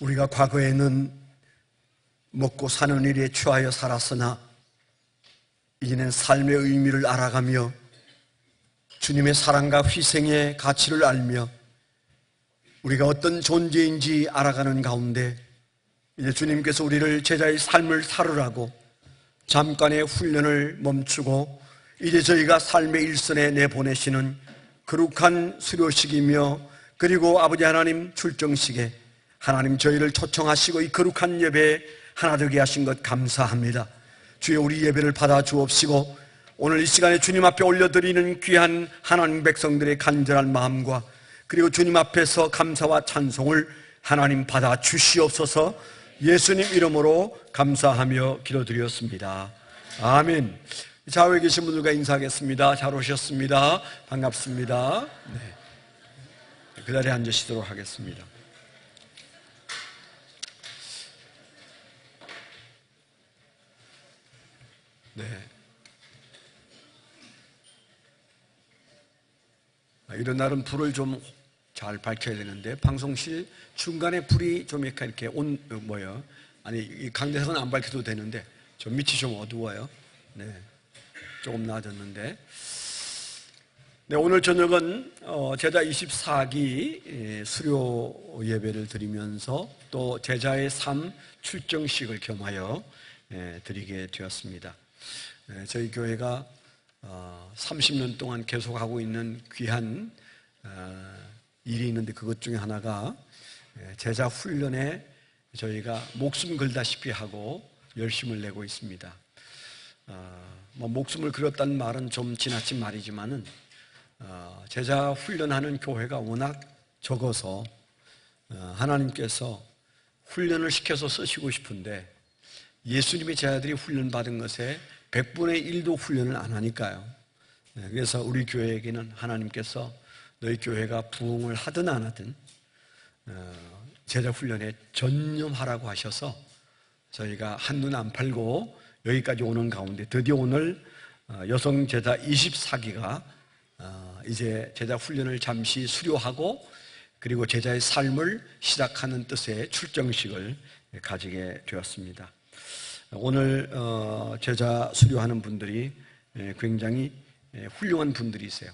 우리가 과거에는 먹고 사는 일에 취하여 살았으나 이제는 삶의 의미를 알아가며 주님의 사랑과 희생의 가치를 알며 우리가 어떤 존재인지 알아가는 가운데 이제 주님께서 우리를 제자의 삶을 살으라고 잠깐의 훈련을 멈추고 이제 저희가 삶의 일선에 내보내시는 거룩한 수료식이며 그리고 아버지 하나님 출정식에 하나님 저희를 초청하시고 이 거룩한 예배에 하나 되게 하신 것 감사합니다. 주여 우리 예배를 받아 주옵시고 오늘 이 시간에 주님 앞에 올려드리는 귀한 하나님 백성들의 간절한 마음과 그리고 주님 앞에서 감사와 찬송을 하나님 받아 주시옵소서. 예수님 이름으로 감사하며 기도드렸습니다. 아멘. 좌우에 계신 분들과 인사하겠습니다. 잘 오셨습니다. 반갑습니다. 네. 그 자리에 앉으시도록 하겠습니다. 네. 이런 날은 불을 좀 잘 밝혀야 되는데 방송실 중간에 불이 좀 이렇게 이 강대상은 안 밝혀도 되는데 좀 밑이 좀 어두워요. 네. 조금 나아졌는데. 네, 오늘 저녁은 제자 24기 수료 예배를 드리면서 또 제자의 삶 출정식을 겸하여 드리게 되었습니다. 저희 교회가 30년 동안 계속하고 있는 귀한 일이 있는데 그것 중에 하나가 제자 훈련에 저희가 목숨 걸다시피 하고 열심을 내고 있습니다. 목숨을 걸었다는 말은 좀 지나친 말이지만은 제자 훈련하는 교회가 워낙 적어서 하나님께서 훈련을 시켜서 쓰시고 싶은데 예수님의 제자들이 훈련받은 것에 100분의 1도 훈련을 안 하니까요. 그래서 우리 교회에게는 하나님께서 너희 교회가 부흥을 하든 안 하든 제자 훈련에 전념하라고 하셔서 저희가 한눈 안 팔고 여기까지 오는 가운데 드디어 오늘 여성 제자 24기가 이제 제자 훈련을 잠시 수료하고 그리고 제자의 삶을 시작하는 뜻의 출정식을 가지게 되었습니다. 오늘 제자 수료하는 분들이 굉장히 훌륭한 분들이세요.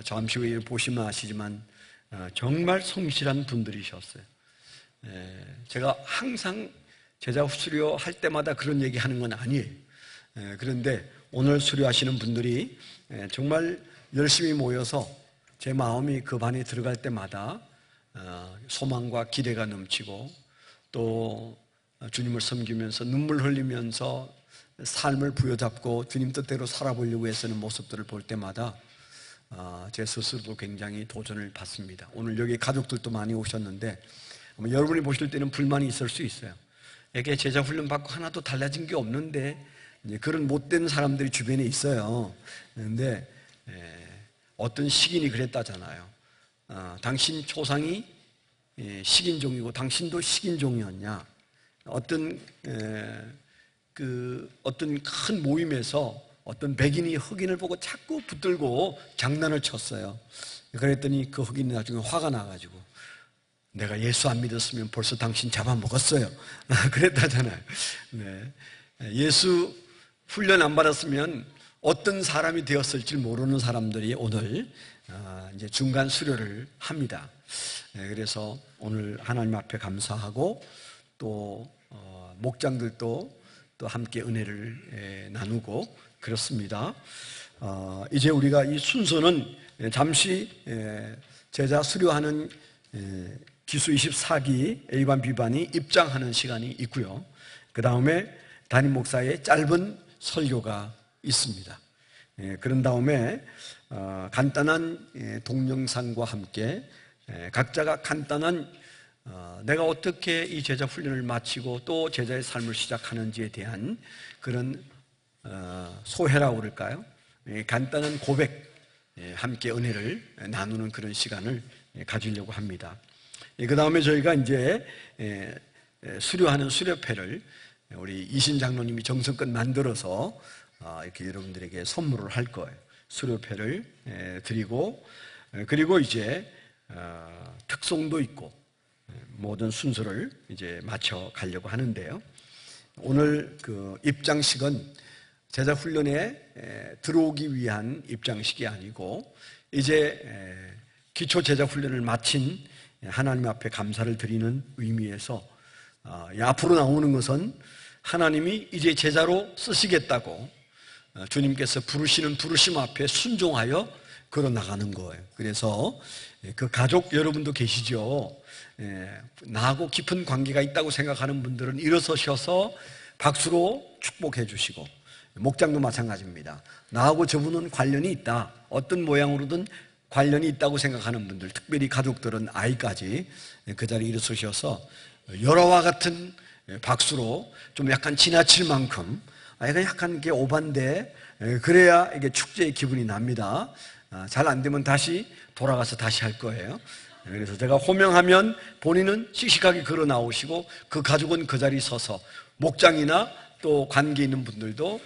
잠시 후에 보시면 아시지만 정말 성실한 분들이셨어요. 제가 항상 제자 수료할 때마다 그런 얘기하는 건 아니에요. 그런데 오늘 수료하시는 분들이 정말 열심히 모여서 제 마음이 그 반에 들어갈 때마다 소망과 기대가 넘치고 또 주님을 섬기면서 눈물 흘리면서 삶을 부여잡고 주님 뜻대로 살아보려고 애쓰는 모습들을 볼 때마다 제 스스로도 굉장히 도전을 받습니다. 오늘 여기 가족들도 많이 오셨는데 여러분이 보실 때는 불만이 있을 수 있어요. 이게 제자 훈련 받고 하나도 달라진 게 없는데 그런 못된 사람들이 주변에 있어요. 그런데 어떤 식인이 그랬다잖아요. 당신 조상이 식인종이고 당신도 식인종이었냐. 어떤 큰 모임에서 어떤 백인이 흑인을 보고 자꾸 붙들고 장난을 쳤어요. 그랬더니 그 흑인이 나중에 화가 나가지고 내가 예수 안 믿었으면 벌써 당신 잡아먹었어요. 그랬다잖아요. 네. 예수 훈련 안 받았으면 어떤 사람이 되었을지 모르는 사람들이 오늘 이제 중간 수료를 합니다. 그래서 오늘 하나님 앞에 감사하고 또 목장들도 또 함께 은혜를 나누고 그렇습니다. 이제 우리가 이 순서는 잠시 제자 수료하는 기수 24기 A반 B반이 입장하는 시간이 있고요. 그 다음에 담임 목사의 짧은 설교가 있습니다. 그런 다음에 간단한 동영상과 함께 각자가 간단한 내가 어떻게 이 제자 훈련을 마치고 또 제자의 삶을 시작하는지에 대한 그런 소회라고 그럴까요? 간단한 고백, 함께 은혜를 나누는 그런 시간을 가지려고 합니다. 그 다음에 저희가 이제 수료하는 수료패를 우리 이신 장로님이 정성껏 만들어서 이렇게 여러분들에게 선물을 할 거예요. 수료패를 드리고 그리고 이제 특송도 있고 모든 순서를 이제 맞춰 가려고 하는데요. 오늘 그 입장식은 제자 훈련에 들어오기 위한 입장식이 아니고 이제 기초 제자 훈련을 마친 하나님 앞에 감사를 드리는 의미에서 앞으로 나오는 것은 하나님이 이제 제자로 쓰시겠다고 주님께서 부르시는 부르심 앞에 순종하여 걸어 나가는 거예요. 그래서 그 가족 여러분도 계시죠. 나하고 깊은 관계가 있다고 생각하는 분들은 일어서셔서 박수로 축복해 주시고, 목장도 마찬가지입니다. 나하고 저분은 관련이 있다, 어떤 모양으로든 관련이 있다고 생각하는 분들, 특별히 가족들은 아이까지 그 자리에 일어서셔서 열화와 같은 박수로 좀 약간 지나칠 만큼, 약간 이게 오반데 그래야 이게 축제의 기분이 납니다. 잘 안 되면 다시 돌아가서 다시 할 거예요. 그래서 제가 호명하면 본인은 씩씩하게 걸어 나오시고 그 가족은 그 자리에 서서, 목장이나 또 관계 있는 분들도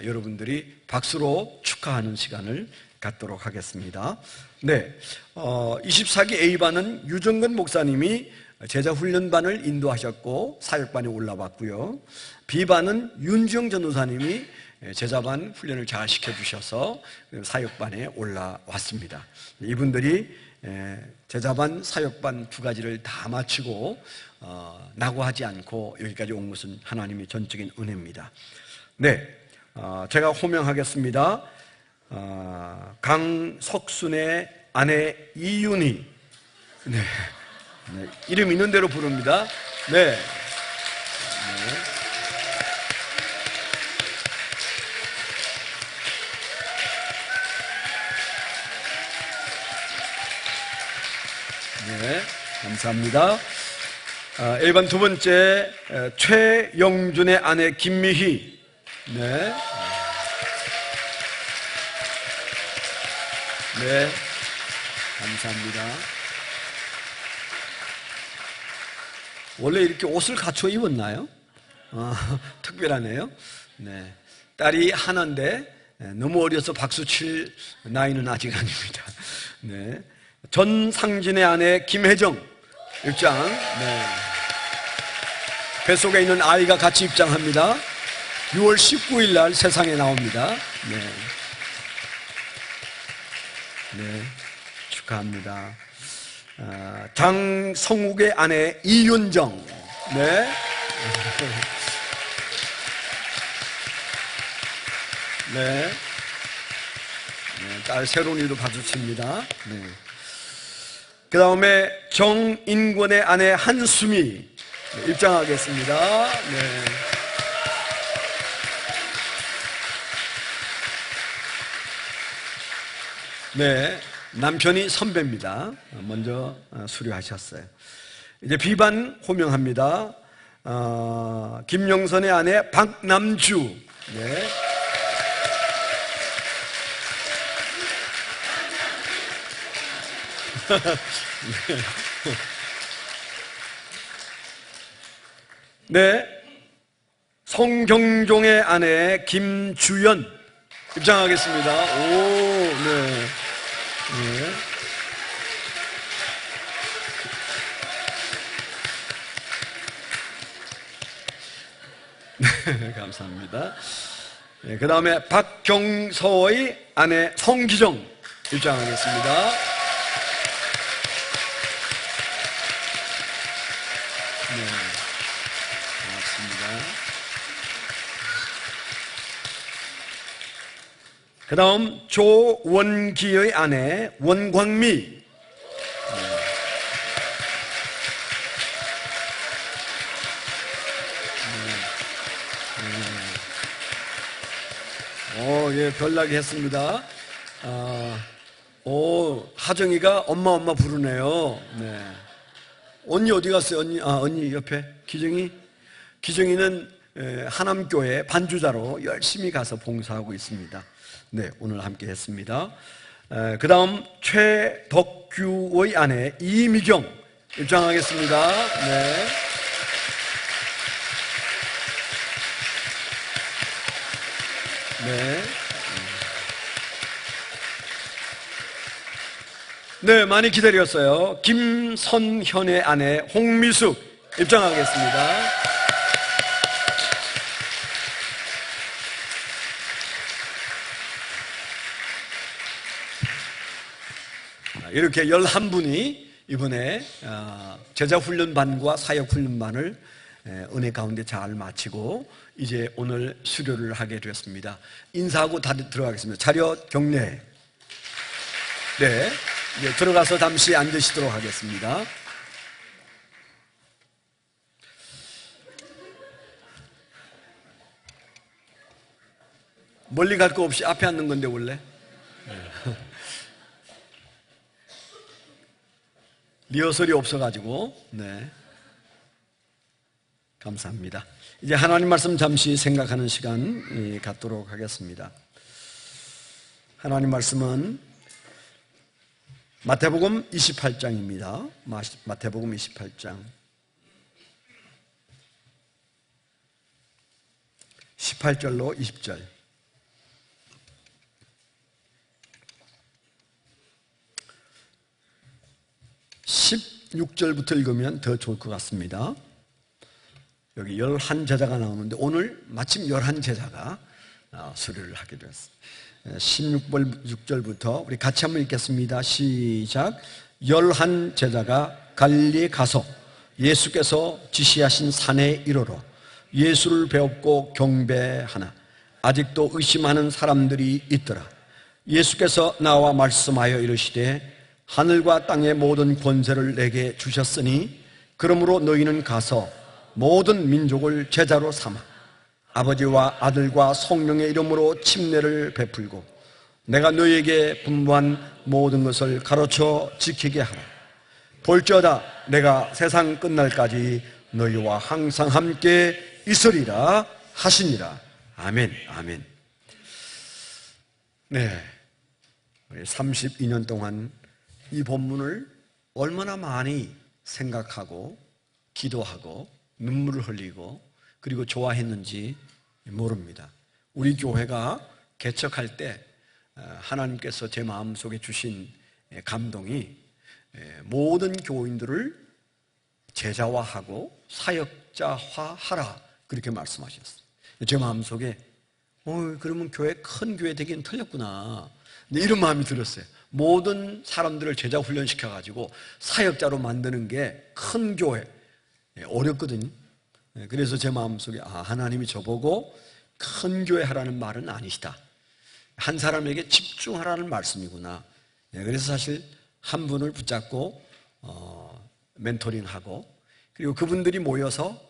여러분들이 박수로 축하하는 시간을 갖도록 하겠습니다. 네, 24기 A반은 유정근 목사님이 제자훈련반을 인도하셨고 사역반에 올라왔고요. B반은 윤지영 전도사님이 제자반 훈련을 잘 시켜주셔서 사역반에 올라왔습니다. 이분들이 제자반, 사역반 두 가지를 다 마치고 낙오하지 않고 여기까지 온 것은 하나님의 전적인 은혜입니다. 네, 제가 호명하겠습니다. 강석순의 아내 이윤희. 네. 네, 이름 있는 대로 부릅니다. 네. 네, 감사합니다. 1번 두 번째, 최영준의 아내 김미희. 네. 네, 감사합니다. 원래 이렇게 옷을 갖춰 입었나요? 특별하네요. 네. 딸이 하나인데 너무 어려서 박수 칠 나이는 아직 아닙니다. 네. 전상진의 아내 김혜정 입장. 네. 뱃속에 있는 아이가 같이 입장합니다. 6월 19일 날 세상에 나옵니다. 네. 네. 축하합니다. 장성욱의 아내 이윤정. 네. 네. 네. 딸 세론이도 박수칩니다. 네. 그 다음에 정인권의 아내 한수미 입장하겠습니다. 네. 네. 남편이 선배입니다. 먼저 수료하셨어요. 이제 B반 호명합니다. 김영선의 아내 박남주. 네. 네. 성경종의 아내 김주연 입장하겠습니다. 오, 네. 네. 감사합니다. 네, 그 다음에 박경서의 아내 성기정 입장하겠습니다. 네, 고맙습니다. 그 다음 조원기의 아내 원광미. 예, 별나게 했습니다. 하정이가 엄마 부르네요. 네. 언니 어디 갔어요? 언니 옆에 기정이는 하남교회 반주자로 열심히 가서 봉사하고 있습니다. 네, 오늘 함께 했습니다. 그 다음 최덕규의 아내 이미경 입장하겠습니다. 네. 네. 네, 많이 기다렸어요. 김선현의 아내 홍미숙 입장하겠습니다. 이렇게 11분이 이번에 제자훈련반과 사역훈련반을 은혜 가운데 잘 마치고 이제 오늘 수료를 하게 되었습니다. 인사하고 다들 들어가겠습니다. 차렷 경례. 네, 이제 들어가서 잠시 앉으시도록 하겠습니다. 멀리 갈 거 없이 앞에 앉는 건데 원래. 리허설이 없어가지고. 네, 감사합니다. 이제 하나님 말씀 잠시 생각하는 시간 갖도록 하겠습니다. 하나님 말씀은 마태복음 28장입니다. 마태복음 28장 18절로 20절. 16절부터 읽으면 더 좋을 것 같습니다. 여기 11제자가 나오는데 오늘 마침 11제자가 수료를 하게 되었습니다. 16절부터 우리 같이 한번 읽겠습니다. 시작. 11제자가 갈릴리에 가서 예수께서 지시하신 산에 이르러 예수를 배웠고 경배하나 아직도 의심하는 사람들이 있더라. 예수께서 나와 말씀하여 이르시되 하늘과 땅의 모든 권세를 내게 주셨으니 그러므로 너희는 가서 모든 민족을 제자로 삼아 아버지와 아들과 성령의 이름으로 침례를 베풀고 내가 너희에게 분부한 모든 것을 가르쳐 지키게 하라. 볼지어다 내가 세상 끝날까지 너희와 항상 함께 있으리라 하시니라. 아멘. 아멘. 네, 32년 동안 이 본문을 얼마나 많이 생각하고 기도하고 눈물을 흘리고 그리고 좋아했는지 모릅니다. 우리 교회가 개척할 때 하나님께서 제 마음속에 주신 감동이 모든 교인들을 제자화하고 사역자화하라 그렇게 말씀하셨어요. 제 마음속에 그러면 큰 교회 되기는 틀렸구나 이런 마음이 들었어요. 모든 사람들을 제자 훈련시켜가지고 사역자로 만드는 게 큰 교회 어렵거든요. 그래서 제 마음속에 하나님이 저보고 큰 교회 하라는 말은 아니시다. 한 사람에게 집중하라는 말씀이구나. 그래서 사실 한 분을 붙잡고 멘토링하고 그리고 그분들이 모여서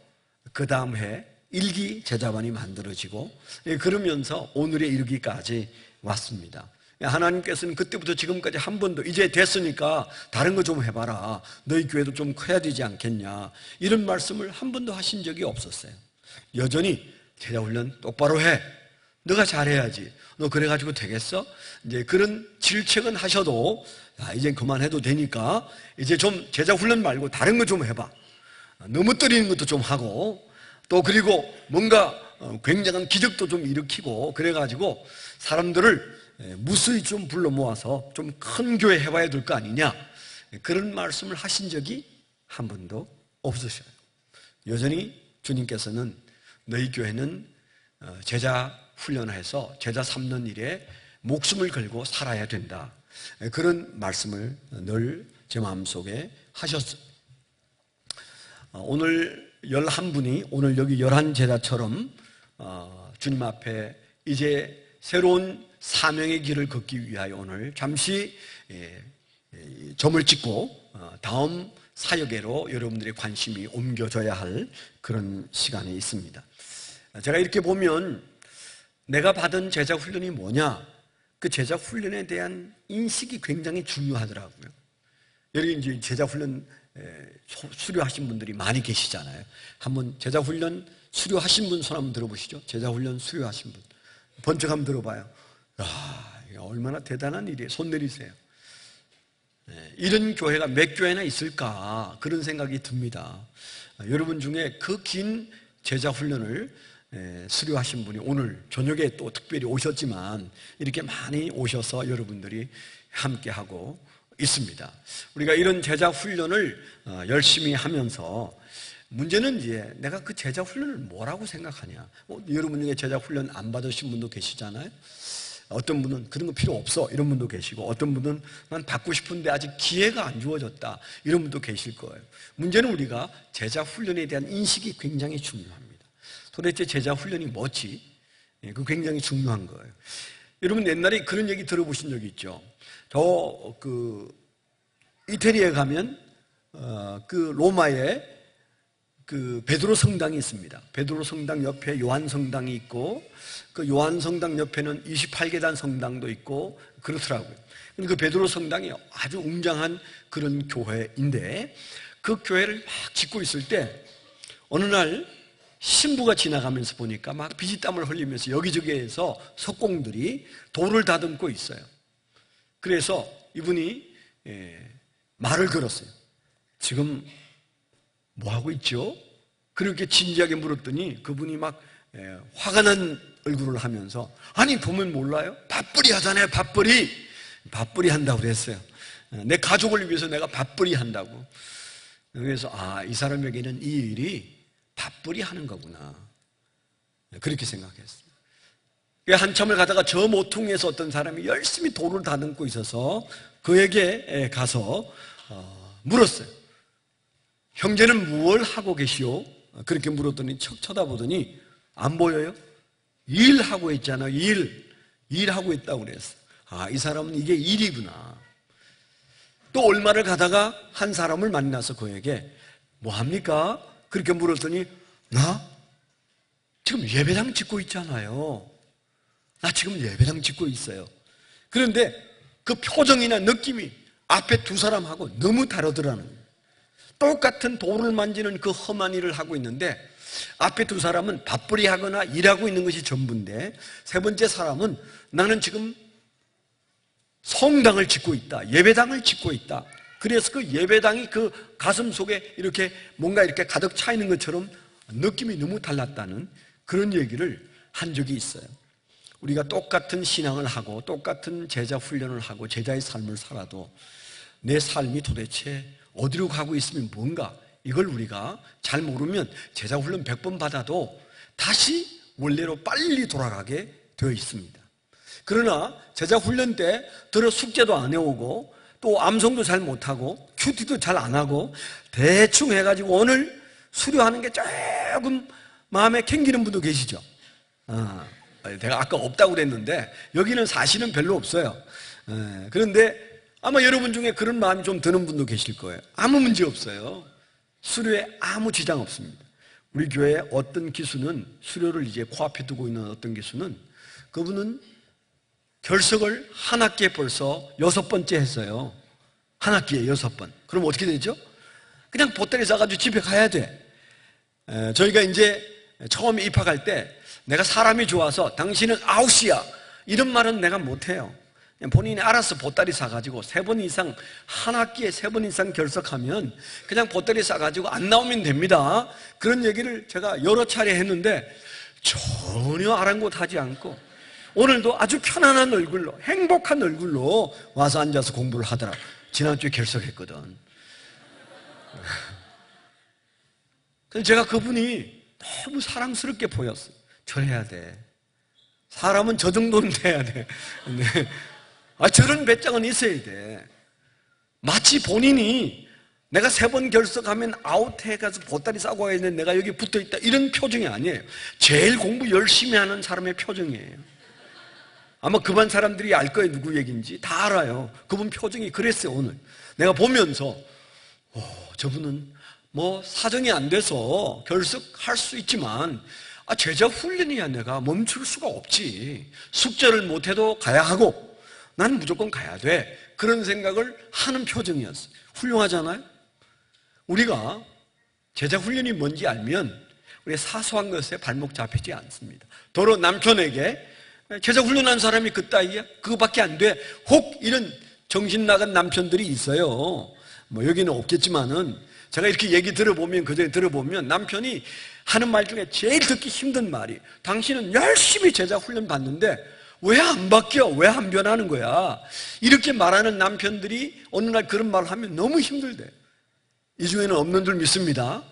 그 다음 해 일기 제자반이 만들어지고 그러면서 오늘에 이르기까지 왔습니다. 하나님께서는 그때부터 지금까지 한 번도 이제 됐으니까 다른 거 좀 해봐라. 너희 교회도 좀 커야 되지 않겠냐. 이런 말씀을 한 번도 하신 적이 없었어요. 여전히 제자훈련 똑바로 해. 너가 잘해야지. 너 그래가지고 되겠어? 이제 그런 질책은 하셔도 이제 그만해도 되니까 이제 좀 제자훈련 말고 다른 거 좀 해봐. 넘어뜨리는 것도 좀 하고 또 그리고 뭔가 굉장한 기적도 좀 일으키고 그래가지고 사람들을 무수히 좀 불러 모아서 좀 큰 교회 해봐야 될 거 아니냐 그런 말씀을 하신 적이 한 번도 없으셔요. 여전히 주님께서는 너희 교회는 제자 훈련해서 제자 삼는 일에 목숨을 걸고 살아야 된다 그런 말씀을 늘 제 마음속에 하셨어요. 오늘 11분이 오늘 여기 11제자처럼 주님 앞에 이제 새로운 사명의 길을 걷기 위하여 오늘 잠시 점을 찍고 다음 사역에로 여러분들의 관심이 옮겨져야 할 그런 시간이 있습니다. 제가 이렇게 보면 내가 받은 제자 훈련이 뭐냐 그 제자 훈련에 대한 인식이 굉장히 중요하더라고요. 여기 이제 제자 훈련 수료하신 분들이 많이 계시잖아요. 한번 제자 훈련 수료하신 분 손 한번 들어보시죠. 제자 훈련 수료하신 분 번쩍 한번 들어봐요. 얼마나 대단한 일이에요. 손 내리세요. 이런 교회가 몇 교회나 있을까 그런 생각이 듭니다. 여러분 중에 그 긴 제자 훈련을 수료하신 분이 오늘 저녁에 또 특별히 오셨지만 이렇게 많이 오셔서 여러분들이 함께하고 있습니다. 우리가 이런 제자 훈련을 열심히 하면서 문제는 이제 내가 그 제자 훈련을 뭐라고 생각하냐. 여러분 중에 제자 훈련 안 받으신 분도 계시잖아요. 어떤 분은 그런 거 필요 없어 이런 분도 계시고, 어떤 분은 난 받고 싶은데 아직 기회가 안 주어졌다 이런 분도 계실 거예요. 문제는 우리가 제자 훈련에 대한 인식이 굉장히 중요합니다. 도대체 제자 훈련이 뭐지? 그 굉장히 중요한 거예요. 여러분 옛날에 그런 얘기 들어보신 적이 있죠. 이태리에 가면 그 로마에 그 베드로 성당이 있습니다. 베드로 성당 옆에 요한 성당이 있고, 그 요한 성당 옆에는 28계단 성당도 있고 그렇더라고요. 그 베드로 성당이 아주 웅장한 그런 교회인데, 그 교회를 막 짓고 있을 때 어느 날 신부가 지나가면서 보니까 막 피지땀을 흘리면서 여기저기에서 석공들이 돌을 다듬고 있어요. 그래서 이분이 말을 걸었어요. 지금 뭐 하고 있죠? 그렇게 진지하게 물었더니 그분이 막 화가 난 얼굴을 하면서, 아니 보면 몰라요? 밥벌이 하잖아요. 밥벌이 한다고 그랬어요. 내 가족을 위해서 내가 밥벌이 한다고. 그래서 이 사람에게는 이 일이 밥벌이 하는 거구나, 그렇게 생각했어요. 한참을 가다가 저 모퉁이에서 어떤 사람이 열심히 돌을 다듬고 있어서 그에게 가서 물었어요. 형제는 무엇을 하고 계시오? 그렇게 물었더니 척 쳐다보더니 안 보여요? 일하고 있잖아요. 일하고 있다고 그랬어요. 이 사람은 이게 일이구나. 또 얼마를 가다가 한 사람을 만나서 그에게 뭐 합니까? 그렇게 물었더니 나 지금 예배당 짓고 있잖아요. 나 지금 예배당 짓고 있어요. 그런데 그 표정이나 느낌이 앞에 두 사람하고 너무 다르더라는 거예요. 똑같은 돌을 만지는 그 험한 일을 하고 있는데 앞에 두 사람은 밥벌이 하거나 일하고 있는 것이 전부인데, 세 번째 사람은 나는 지금 성당을 짓고 있다, 예배당을 짓고 있다. 그래서 그 예배당이 그 가슴 속에 이렇게 뭔가 이렇게 가득 차 있는 것처럼 느낌이 너무 달랐다는 그런 얘기를 한 적이 있어요. 우리가 똑같은 신앙을 하고 똑같은 제자 훈련을 하고 제자의 삶을 살아도 내 삶이 도대체 어디로 가고 있으면 뭔가, 이걸 우리가 잘 모르면 제자 훈련 100번 받아도 다시 원래로 빨리 돌아가게 되어 있습니다. 그러나 제자 훈련 때 들어 숙제도 안 해오고 또 암송도 잘 못하고 큐티도 잘 안 하고 대충 해가지고 오늘 수료하는 게 조금 마음에 캥기는 분도 계시죠. 내가 아까 없다고 그랬는데 여기는 사실은 별로 없어요. 그런데 아마 여러분 중에 그런 마음이 좀 드는 분도 계실 거예요. 아무 문제 없어요. 수료에 아무 지장 없습니다. 우리 교회 어떤 기수는 수료를 이제 코앞에 두고 있는 어떤 기수는, 그분은 결석을 한 학기에 벌써 6번째 했어요. 한 학기에 6번. 그럼 어떻게 되죠? 그냥 보따리 싸가지고 집에 가야 돼. 저희가 이제 처음에 입학할 때 내가 사람이 좋아서 당신은 아웃이야 이런 말은 내가 못해요. 본인이 알아서 보따리 싸가지고 3번 이상, 한 학기에 3번 이상 결석하면 그냥 보따리 싸가지고 안 나오면 됩니다. 그런 얘기를 제가 여러 차례 했는데 전혀 아랑곳하지 않고 오늘도 아주 편안한 얼굴로, 행복한 얼굴로 와서 앉아서 공부를 하더라. 지난주에 결석했거든. 그래서 제가 그분이 너무 사랑스럽게 보였어요. 저래야 돼. 사람은 저 정도는 돼야 돼. 네. 저런 배짱은 있어야 돼. 마치 본인이 내가 3번 결석하면 아웃해가서 보따리 싸고 와야 되는데 내가 여기 붙어있다 이런 표정이 아니에요. 제일 공부 열심히 하는 사람의 표정이에요. 아마 그 반 사람들이 알 거예요. 누구 얘기인지 다 알아요. 그분 표정이 그랬어요. 오늘 내가 보면서 저분은 뭐 사정이 안 돼서 결석할 수 있지만 제자 훈련이야. 내가 멈출 수가 없지. 숙제를 못해도 가야 하고 나는 무조건 가야 돼. 그런 생각을 하는 표정이었어요. 훌륭하잖아요. 우리가 제자 훈련이 뭔지 알면 우리 사소한 것에 발목 잡히지 않습니다. 더러 남편에게 제자 훈련한 사람이 그따위야? 그거밖에 안 돼. 혹 이런 정신 나간 남편들이 있어요. 뭐 여기는 없겠지만은 제가 이렇게 얘기 들어보면, 그전에 들어보면 남편이 하는 말 중에 제일 듣기 힘든 말이, 당신은 열심히 제자 훈련 받는데 왜 안 바뀌어? 왜 안 변하는 거야? 이렇게 말하는 남편들이 어느 날 그런 말을 하면 너무 힘들대. 이 중에는 없는 줄 믿습니다.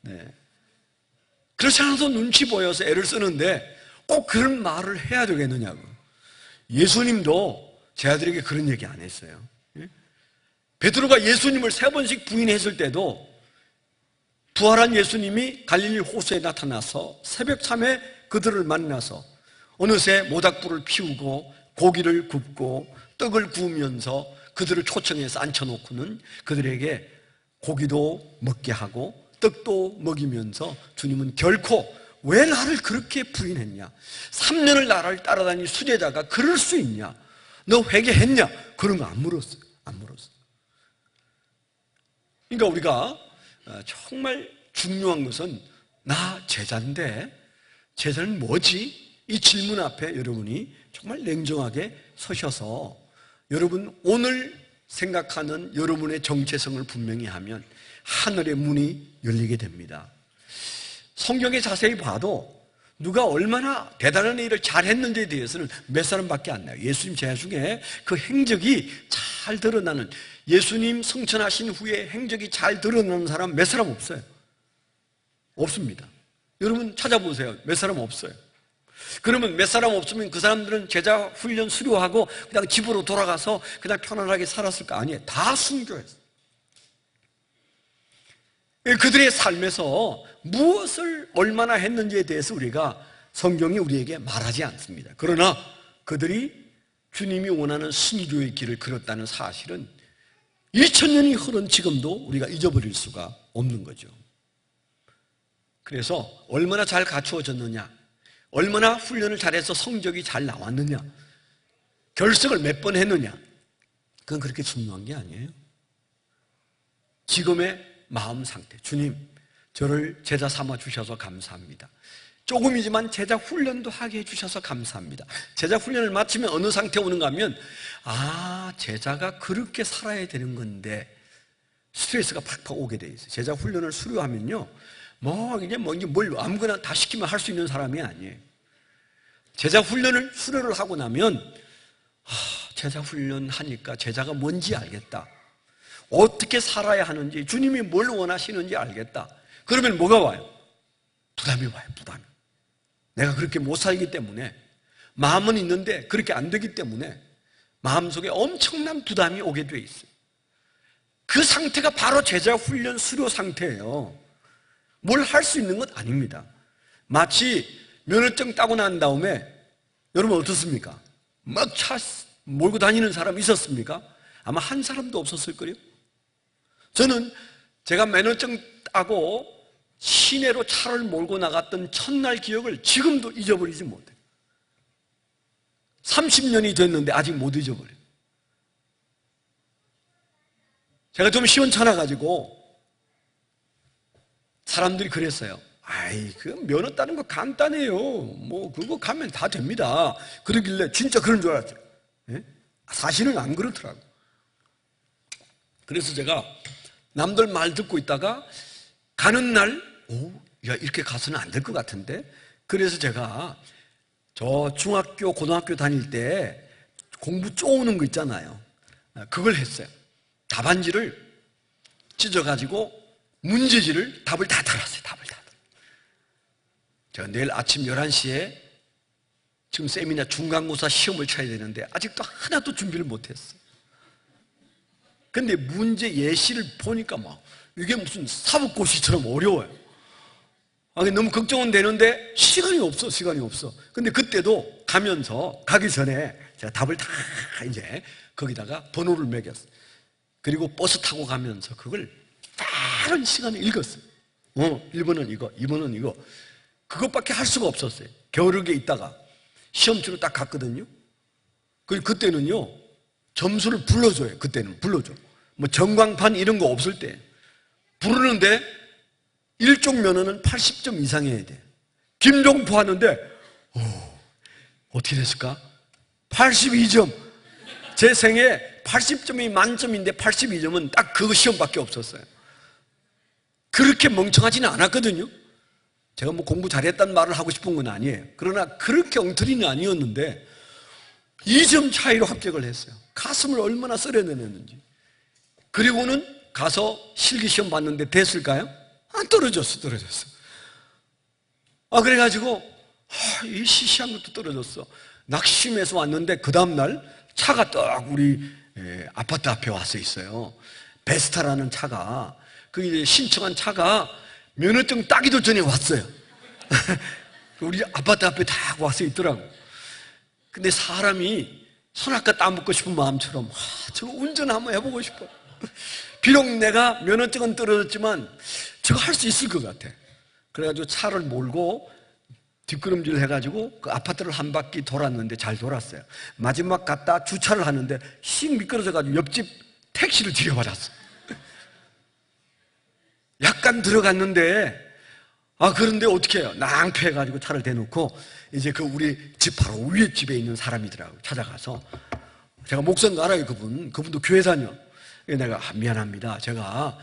네. 그렇지 않아도 눈치 보여서 애를 쓰는데 꼭 그런 말을 해야 되겠느냐고. 예수님도 제 아들에게 그런 얘기 안 했어요. 베드로가 예수님을 3번씩 부인했을 때도 부활한 예수님이 갈릴리 호수에 나타나서 새벽 3에 그들을 만나서 어느새 모닥불을 피우고 고기를 굽고 떡을 구우면서 그들을 초청해서 앉혀놓고는 그들에게 고기도 먹게 하고 떡도 먹이면서 주님은 결코 왜 나를 그렇게 부인했냐? 3년을 나를 따라다닌 수제자가 그럴 수 있냐? 너 회개했냐? 그런 거 안 물었어요. 안 물었어요. 그러니까 우리가 정말 중요한 것은 나 제자인데 제자는 뭐지? 이 질문 앞에 여러분이 정말 냉정하게 서셔서 여러분 오늘 생각하는 여러분의 정체성을 분명히 하면 하늘의 문이 열리게 됩니다. 성경에 자세히 봐도 누가 얼마나 대단한 일을 잘했는지에 대해서는 몇 사람밖에 안 나요. 예수님 제자 중에 그 행적이 잘 드러나는, 예수님 승천하신 후에 행적이 잘 드러나는 사람 몇 사람 없어요. 없습니다. 여러분 찾아보세요. 몇 사람 없어요. 그러면 몇 사람 없으면 그 사람들은 제자 훈련 수료하고 그냥 집으로 돌아가서 그냥 편안하게 살았을까? 아니에요. 다 순교했어요. 그들의 삶에서 무엇을 얼마나 했는지에 대해서 우리가 성경이 우리에게 말하지 않습니다. 그러나 그들이 주님이 원하는 순교의 길을 걸었다는 사실은 2000년이 흐른 지금도 우리가 잊어버릴 수가 없는 거죠. 그래서 얼마나 잘 갖추어졌느냐, 얼마나 훈련을 잘해서 성적이 잘 나왔느냐, 결석을 몇 번 했느냐, 그건 그렇게 중요한 게 아니에요. 지금의 마음 상태, 주님 저를 제자 삼아 주셔서 감사합니다. 조금이지만 제자 훈련도 하게 해주셔서 감사합니다. 제자 훈련을 마치면 어느 상태에 오는가 하면 제자가 그렇게 살아야 되는 건데 스트레스가 팍팍 오게 돼 있어요. 제자 훈련을 수료하면요 뭘 아무거나 다 시키면 할 수 있는 사람이 아니에요. 제자 훈련을 수료를 하고 나면 제자 훈련 하니까 제자가 뭔지 알겠다, 어떻게 살아야 하는지, 주님이 뭘 원하시는지 알겠다. 그러면 뭐가 와요? 부담이 와요. 부담이. 내가 그렇게 못 살기 때문에, 마음은 있는데 그렇게 안 되기 때문에 마음속에 엄청난 부담이 오게 돼 있어요. 그 상태가 바로 제자 훈련 수료 상태예요. 뭘 할 수 있는 것 아닙니다. 마치 면허증 따고 난 다음에 여러분 어떻습니까? 막 차 몰고 다니는 사람 있었습니까? 아마 한 사람도 없었을 거예요. 저는 제가 면허증 따고 시내로 차를 몰고 나갔던 첫날 기억을 지금도 잊어버리지 못해요. 30년이 됐는데 아직 못 잊어버려요. 제가 좀 시원찮아가지고 사람들이 그랬어요. 그 면허 따는 거 간단해요. 그거 가면 다 됩니다. 그러길래 진짜 그런 줄 알았어요. 사실은 안 그렇더라고. 그래서 제가 남들 말 듣고 있다가 가는 날, 이렇게 가서는 안 될 것 같은데? 그래서 제가 저 중학교, 고등학교 다닐 때 공부 쪼우는 거 있잖아요. 그걸 했어요. 답안지를 찢어가지고 문제지를 답을 다 달았어요. 답을 다. 제가 내일 아침 11시에 지금 세미나 중간고사 시험을 쳐야 되는데 아직도 하나도 준비를 못했어요. 근데 문제 예시를 보니까 이게 무슨 사법고시처럼 어려워요. 너무 걱정은 되는데 시간이 없어. 근데 그때도 가기 전에 제가 답을 다 이제 거기다가 번호를 매겼어요. 그리고 버스 타고 가면서 그걸 빠른 시간에 읽었어요. 1번은 이거, 2번은 이거. 그것밖에 할 수가 없었어요. 겨울에 있다가 시험 치러 딱 갔거든요. 그때는요, 점수를 불러줘요. 그때는 불러줘. 전광판 이런 거 없을 때. 부르는데 일종 면허는 80점 이상 해야 돼. 김종포 하는데, 어떻게 됐을까? 82점. 제 생에 80점이 만점인데 82점은 딱 그 시험밖에 없었어요. 그렇게 멍청하지는 않았거든요. 제가 공부 잘했다는 말을 하고 싶은 건 아니에요. 그러나 그렇게 엉터리는 아니었는데 2점 차이로 합격을 했어요. 가슴을 얼마나 썰어내렸는지. 그리고는 가서 실기시험 봤는데 됐을까요? 안 떨어졌어. 그래가지고 이 시시한 것도 떨어졌어. 낙심해서 왔는데 그 다음날 차가 딱 우리 아파트 앞에 와서 있어요. 베스타라는 차가, 그 신청한 차가 면허증 따기도 전에 왔어요. 우리 아파트 앞에 딱 와서 있더라고. 근데 사람이 손아까 따먹고 싶은 마음처럼 저거 운전 한번 해보고 싶어. 비록 내가 면허증은 떨어졌지만 저거 할 수 있을 것 같아. 그래가지고 차를 몰고 뒷걸음질 해가지고 그 아파트를 한 바퀴 돌았는데 잘 돌았어요. 마지막 갔다 주차를 하는데 씩 미끄러져가지고 옆집 택시를 들여받았어. 약간 들어갔는데 그런데 어떻게 해요? 낭패해가지고 차를 대놓고 이제 그 우리 집 바로 위에 집에 있는 사람이더라고요. 찾아가서 제가 목사님 알아요. 그분도 교회 다녀. 내가 미안합니다. 제가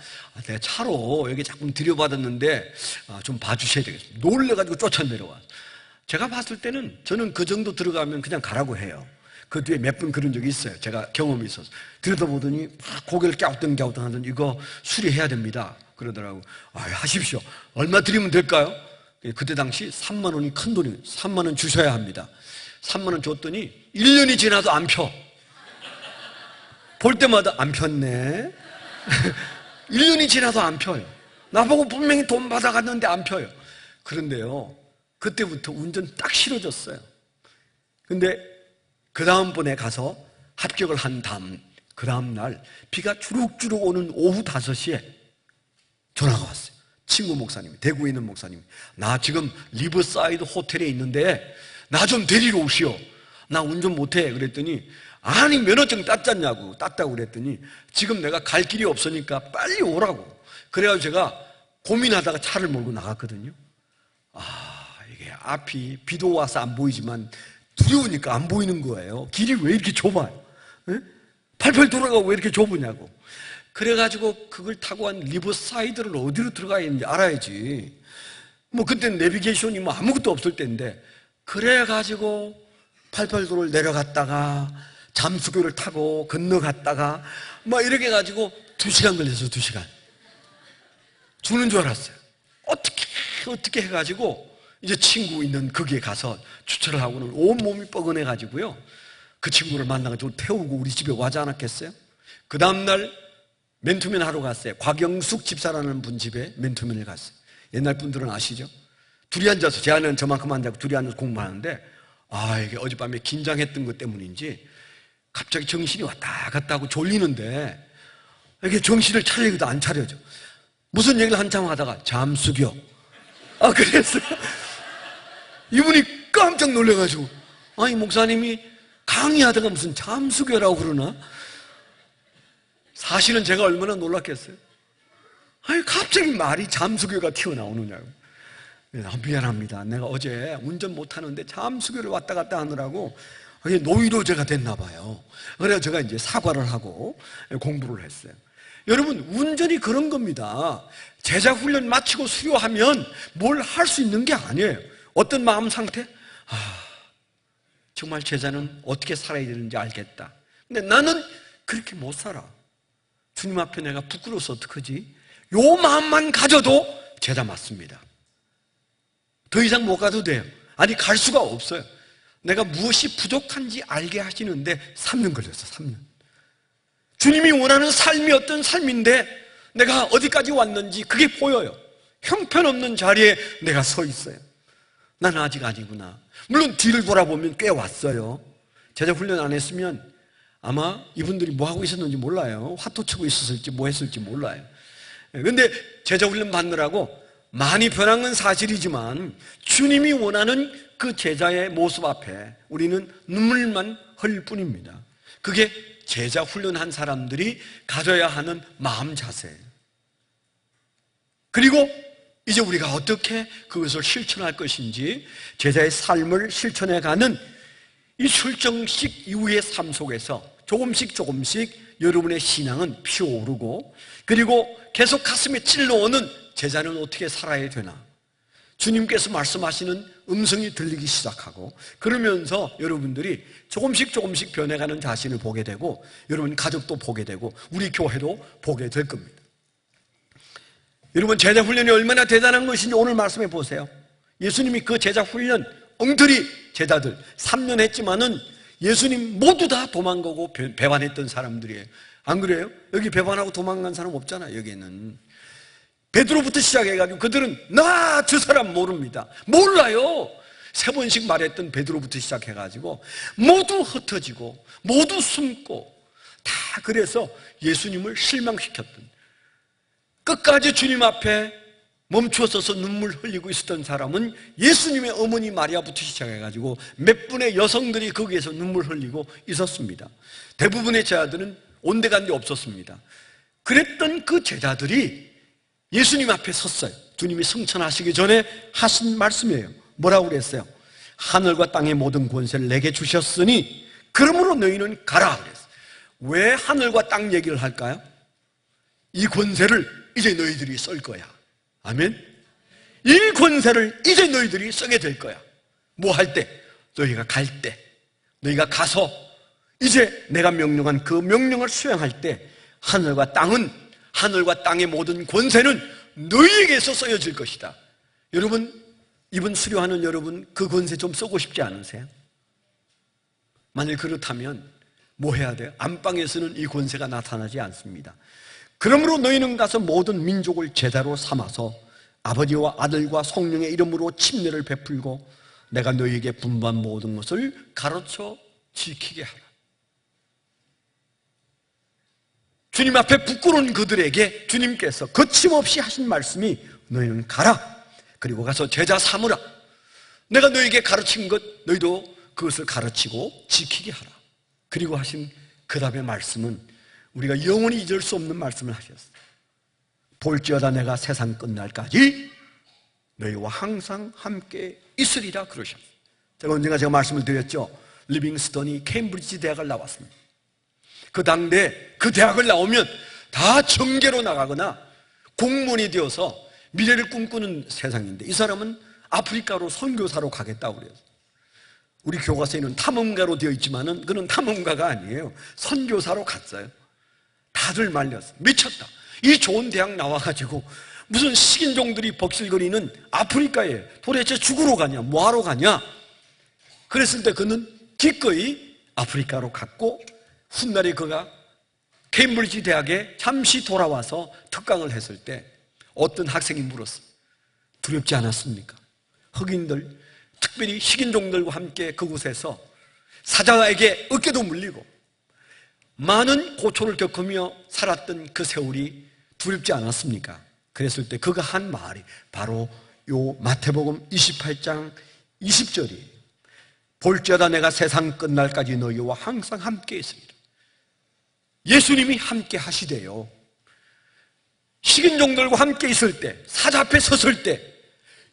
차로 여기 자꾸 들여받았는데 좀 봐주셔야 되겠습니다. 놀래가지고 쫓아내려와. 제가 봤을 때는 저는 그 정도 들어가면 그냥 가라고 해요. 그 뒤에 몇 번 그런 적이 있어요. 제가 경험이 있어서. 들여다보더니 고개를 갸우뚱갸우뚱 하더니 이거 수리해야 됩니다. 그러더라고. 하십시오. 얼마 드리면 될까요? 그때 당시 3만 원이 큰 돈이에요. 3만 원 주셔야 합니다. 3만 원 줬더니 1년이 지나도 안 펴. 볼 때마다 안 폈네. 1년이 지나도 안 펴요. 나보고 분명히 돈 받아갔는데 안 펴요. 그런데요, 그때부터 운전 딱 싫어졌어요. 근데 그 다음번에 가서 합격을 한 그 다음날 비가 주룩주룩 오는 오후 5시에 전화가 왔어요. 친구 목사님이, 대구에 있는 목사님이, 나 지금 리버사이드 호텔에 있는데 나 좀 데리러 오시오. 나 운전 못해. 그랬더니 아니 면허증 땄다고 그랬더니 지금 내가 갈 길이 없으니까 빨리 오라고. 그래가지고 제가 고민하다가 차를 몰고 나갔거든요. 이게 앞이 비도 와서 안 보이지만 두려우니까 안 보이는 거예요. 길이 왜 이렇게 좁아요? 팔팔 돌아가고 왜 이렇게 좁으냐고. 그래가지고 그걸 타고 한 리버사이드를 어디로 들어가야 하는지 알아야지. 그때는 내비게이션이 아무것도 없을 때인데, 그래가지고 팔팔도를 내려갔다가 잠수교를 타고 건너갔다가 이렇게 해가지고 2시간 걸렸어요. 2시간. 죽는 줄 알았어요. 어떻게 해가지고 이제 친구 있는 거기에 가서 주차를 하고는 온몸이 뻐근해가지고요, 그 친구를 만나가지고 태우고 우리 집에 와지 않았겠어요? 그 다음날 맨투맨 하러 갔어요. 곽영숙 집사라는 분 집에 맨투맨을 갔어요. 옛날 분들은 아시죠? 둘이 앉아서, 제 아내는 저만큼 앉아서 둘이 앉아서 공부하는데, 이게 어젯밤에 긴장했던 것 때문인지 갑자기 정신이 왔다 갔다 하고 졸리는데 이게 정신을 차리기도 안 차려져. 무슨 얘기를 한참 하다가 잠수교. 그랬어요. 이분이 깜짝 놀래가지고, 목사님이 강의하다가 무슨 잠수교라고 그러나? 사실은 제가 얼마나 놀랐겠어요? 갑자기 말이 잠수교가 튀어나오느냐고. 미안합니다. 내가 어제 운전 못하는데 잠수교를 왔다 갔다 하느라고 노이로제가 됐나 봐요. 그래서 제가 이제 사과를 하고 공부를 했어요. 여러분, 운전이 그런 겁니다. 제자 훈련 마치고 수료하면 뭘 할 수 있는 게 아니에요. 어떤 마음 상태? 정말 제자는 어떻게 살아야 되는지 알겠다. 근데 나는 그렇게 못 살아. 주님 앞에 내가 부끄러워서 어떡하지? 요 마음만 가져도 제자 맞습니다. 더 이상 못 가도 돼요. 갈 수가 없어요. 내가 무엇이 부족한지 알게 하시는데 3년 걸렸어. 3년. 주님이 원하는 삶이 어떤 삶인데 내가 어디까지 왔는지 그게 보여요. 형편없는 자리에 내가 서 있어요. 나는 아직 아니구나. 물론 뒤를 돌아보면 꽤 왔어요. 제자 훈련 안 했으면 아마 이분들이 뭐 하고 있었는지 몰라요. 화투 치고 있었을지 뭐 했을지 몰라요. 그런데 제자 훈련 받느라고 많이 변한 건 사실이지만 주님이 원하는 그 제자의 모습 앞에 우리는 눈물만 흘릴 뿐입니다. 그게 제자 훈련한 사람들이 가져야 하는 마음 자세예요. 그리고 이제 우리가 어떻게 그것을 실천할 것인지, 제자의 삶을 실천해가는 이 출정식 이후의 삶 속에서 조금씩 여러분의 신앙은 피어오르고, 그리고 계속 가슴에 찔러오는 제자는 어떻게 살아야 되나? 주님께서 말씀하시는 음성이 들리기 시작하고, 그러면서 여러분들이 조금씩 변해가는 자신을 보게 되고, 여러분 가족도 보게 되고, 우리 교회도 보게 될 겁니다. 여러분, 제자 훈련이 얼마나 대단한 것인지 오늘 말씀해 보세요. 예수님이 그 제자 훈련, 엉터리 제자들 3년 했지만은 예수님 모두 다 도망가고 배반했던 사람들이에요. 안 그래요? 여기 배반하고 도망간 사람 없잖아요. 여기는 베드로부터 시작해가지고 그들은 나 저 사람 모릅니다. 몰라요. 3번씩 말했던 베드로부터 시작해가지고 모두 흩어지고 모두 숨고 다, 그래서 예수님을 실망시켰던, 끝까지 주님 앞에 멈추어서서 눈물 흘리고 있었던 사람은 예수님의 어머니 마리아부터 시작해가지고 몇 분의 여성들이 거기에서 눈물 흘리고 있었습니다. 대부분의 제자들은 온데간데 없었습니다. 그랬던 그 제자들이 예수님 앞에 섰어요. 주님이 승천하시기 전에 하신 말씀이에요. 뭐라고 그랬어요? 하늘과 땅의 모든 권세를 내게 주셨으니 그러므로 너희는 가라 그랬어요. 왜 하늘과 땅 얘기를 할까요? 이 권세를 이제 너희들이 쓸 거야. 아멘. 이 권세를 이제 너희들이 쓰게 될 거야. 뭐 할 때? 너희가 갈 때, 너희가 가서 이제 내가 명령한 그 명령을 수행할 때 하늘과 땅의 모든 권세는 너희에게서 쓰여질 것이다. 여러분, 이번 수료하는 여러분, 그 권세 좀 쓰고 싶지 않으세요? 만일 그렇다면 뭐 해야 돼요? 안방에서는 이 권세가 나타나지 않습니다. 그러므로 너희는 가서 모든 민족을 제자로 삼아서 아버지와 아들과 성령의 이름으로 침례를 베풀고 내가 너희에게 분부한 모든 것을 가르쳐 지키게 하라. 주님 앞에 부끄러운 그들에게 주님께서 거침없이 하신 말씀이 너희는 가라. 그리고 가서 제자 삼으라. 내가 너희에게 가르친 것 너희도 그것을 가르치고 지키게 하라. 그리고 하신 그 다음의 말씀은 우리가 영원히 잊을 수 없는 말씀을 하셨어요. 볼지어다 내가 세상 끝날까지 너희와 항상 함께 있으리라 그러셨어요. 언젠가 제가 말씀을 드렸죠. 리빙스턴이 케임브리지 대학을 나왔습니다. 그 당대 그 대학을 나오면 다 정계로 나가거나 공무원이 되어서 미래를 꿈꾸는 세상인데, 이 사람은 아프리카로 선교사로 가겠다고 그래요. 우리 교과서에는 탐험가로 되어 있지만은 그는 탐험가가 아니에요. 선교사로 갔어요. 다들 말렸어. 미쳤다. 이 좋은 대학 나와가지고 무슨 식인종들이 벅실거리는 아프리카에 도대체 죽으러 가냐, 뭐하러 가냐. 그랬을 때 그는 기꺼이 아프리카로 갔고, 훗날에 그가 케임브리지 대학에 잠시 돌아와서 특강을 했을 때 어떤 학생이 물었어요. 두렵지 않았습니까? 흑인들, 특별히 식인종들과 함께 그곳에서 사자에게 어깨도 물리고 많은 고초를 겪으며 살았던 그 세월이 두렵지 않았습니까? 그랬을 때 그가 한 말이 바로 요 마태복음 28장 20절이에요. 볼지어다 내가 세상 끝날까지 너희와 항상 함께 있으리라. 예수님이 함께 하시대요. 식인종들과 함께 있을 때, 사자 앞에 섰을 때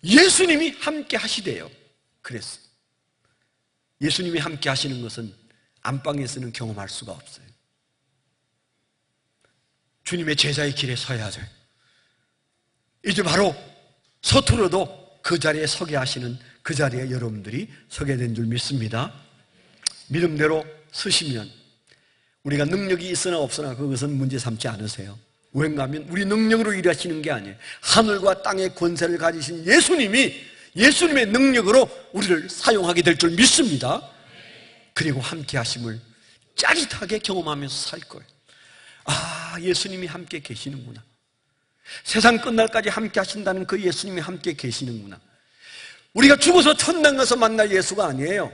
예수님이 함께 하시대요. 그랬어요. 예수님이 함께 하시는 것은 안방에서는 경험할 수가 없어요. 주님의 제자의 길에 서야 돼요. 이제 바로 서툴어도 그 자리에 서게 하시는 그 자리에 여러분들이 서게 된 줄 믿습니다. 믿음대로 서시면 우리가 능력이 있으나 없으나 그것은 문제 삼지 않으세요. 왜냐 하면 우리 능력으로 일하시는 게 아니에요. 하늘과 땅의 권세를 가지신 예수님의 능력으로 우리를 사용하게 될 줄 믿습니다. 그리고 함께 하심을 짜릿하게 경험하면서 살 거예요. 아, 예수님이 함께 계시는구나. 세상 끝날까지 함께 하신다는 그 예수님이 함께 계시는구나. 우리가 죽어서 천당 가서 만날 예수가 아니에요.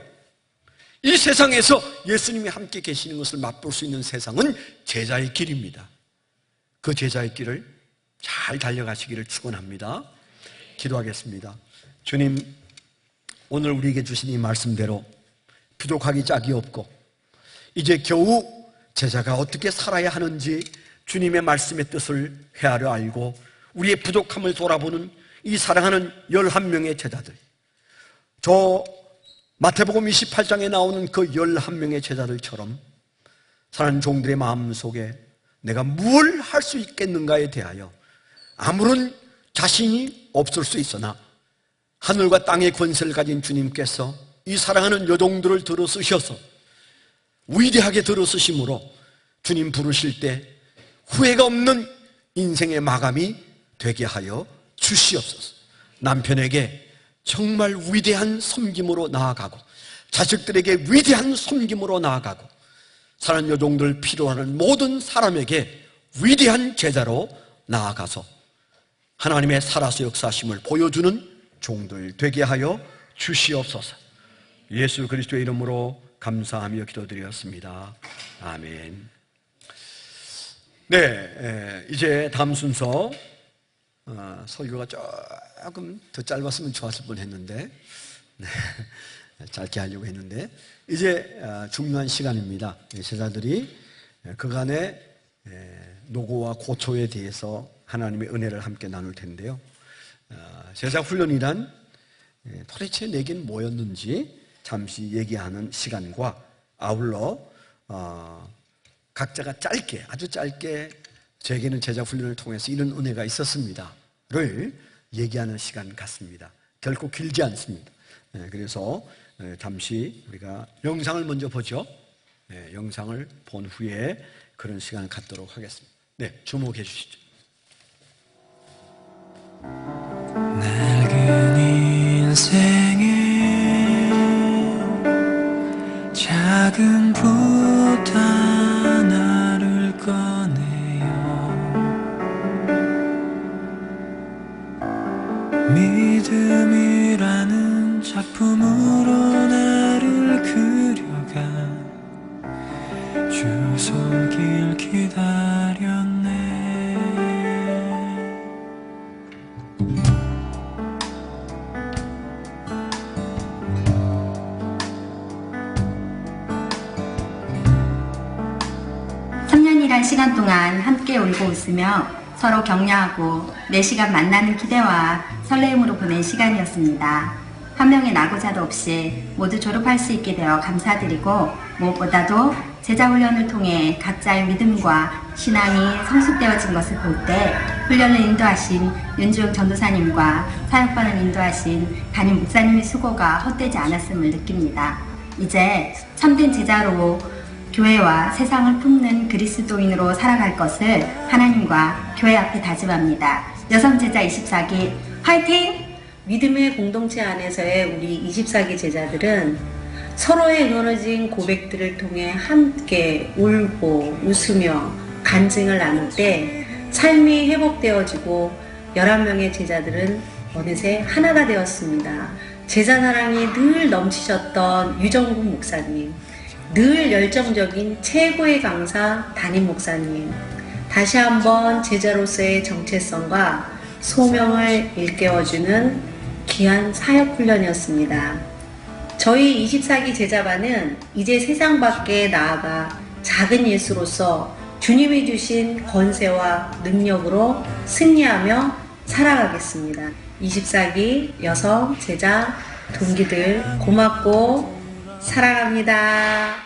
이 세상에서 예수님이 함께 계시는 것을 맛볼 수 있는 세상은 제자의 길입니다. 그 제자의 길을 잘 달려가시기를 축원합니다. 기도하겠습니다. 주님, 오늘 우리에게 주신 이 말씀대로 부족하기 짝이 없고 이제 겨우 제자가 어떻게 살아야 하는지 주님의 말씀의 뜻을 헤아려 알고 우리의 부족함을 돌아보는 이 사랑하는 11명의 제자들, 저 마태복음 28장에 나오는 그 11명의 제자들처럼 사랑하는 종들의 마음속에 내가 무엇을 할 수 있겠는가에 대하여 아무런 자신이 없을 수 있으나 하늘과 땅의 권세를 가진 주님께서 이 사랑하는 여종들을 들어쓰셔서 위대하게 들어쓰심으로 주님 부르실 때 후회가 없는 인생의 마감이 되게 하여 주시옵소서. 남편에게 정말 위대한 섬김으로 나아가고 자식들에게 위대한 섬김으로 나아가고 사랑하는 여종들 필요하는 모든 사람에게 위대한 제자로 나아가서 하나님의 살아서 역사하심을 보여주는 종들 되게 하여 주시옵소서. 예수 그리스도의 이름으로 감사하며 기도드렸습니다. 아멘. 네, 이제 다음 순서 설교가 조금 더 짧았으면 좋았을 뻔했는데 네, 짧게 하려고 했는데 이제 중요한 시간입니다. 제자들이 그간의 노고와 고초에 대해서 하나님의 은혜를 함께 나눌 텐데요. 제자 훈련이란 도대체 내겐 뭐였는지 잠시 얘기하는 시간과 아울러 각자가 짧게 아주 짧게 제게는 제자 훈련을 통해서 이런 은혜가 있었습니다를 얘기하는 시간 같습니다. 결코 길지 않습니다. 그래서 잠시 우리가 영상을 먼저 보죠. 영상을 본 후에 그런 시간을 갖도록 하겠습니다. 네, 주목해 주시죠. 낡은 인생에 작은 붓 하나를 꺼내요. 믿음이라는 작품으로 나를 그려가 주 손길 기다렸네. 시간 동안 함께 울고 웃으며 서로 격려하고 매 시간 만나는 기대와 설레임으로 보낸 시간이었습니다. 한 명의 낙오자도 없이 모두 졸업할 수 있게 되어 감사드리고 무엇보다도 제자훈련을 통해 각자의 믿음과 신앙이 성숙되어진 것을 볼 때 훈련을 인도하신 윤주영 전도사님과 사역반을 인도하신 담임 목사님의 수고가 헛되지 않았음을 느낍니다. 이제 참된 제자로 교회와 세상을 품는 그리스도인으로 살아갈 것을 하나님과 교회 앞에 다짐합니다. 여성제자 24기 화이팅! 믿음의 공동체 안에서의 우리 24기 제자들은 서로의 무너진 고백들을 통해 함께 울고 웃으며 간증을 나눌 때 삶이 회복되어지고 11명의 제자들은 어느새 하나가 되었습니다. 제자 사랑이 늘 넘치셨던 유정국 목사님, 늘 열정적인 최고의 강사 담임 목사님, 다시 한번 제자로서의 정체성과 소명을 일깨워주는 귀한 사역훈련이었습니다. 저희 24기 제자반은 이제 세상 밖에 나아가 작은 예수로서 주님이 주신 권세와 능력으로 승리하며 살아가겠습니다. 24기 여성 제자 동기들 고맙고 사랑합니다.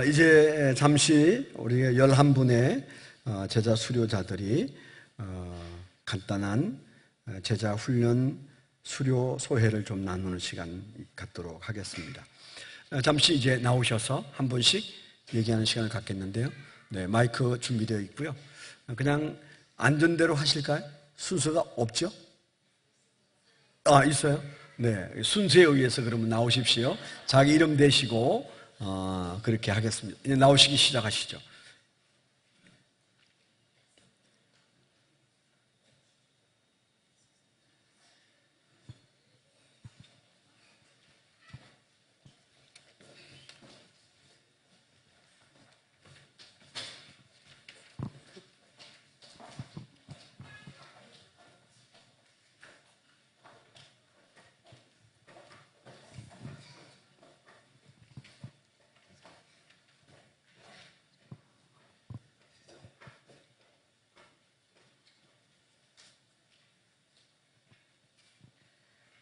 이제 잠시 우리 11분의 제자 수료자들이 간단한 제자 훈련 수료 소회를 좀 나누는 시간 갖도록 하겠습니다. 잠시 이제 나오셔서 한 분씩 얘기하는 시간을 갖겠는데요. 네, 마이크 준비되어 있고요. 그냥 앉은 대로 하실까요? 순서가 없죠? 있어요? 네, 순서에 의해서 그러면 나오십시오. 자기 이름 대시고 그렇게 하겠습니다. 이제 나오시기 시작하시죠.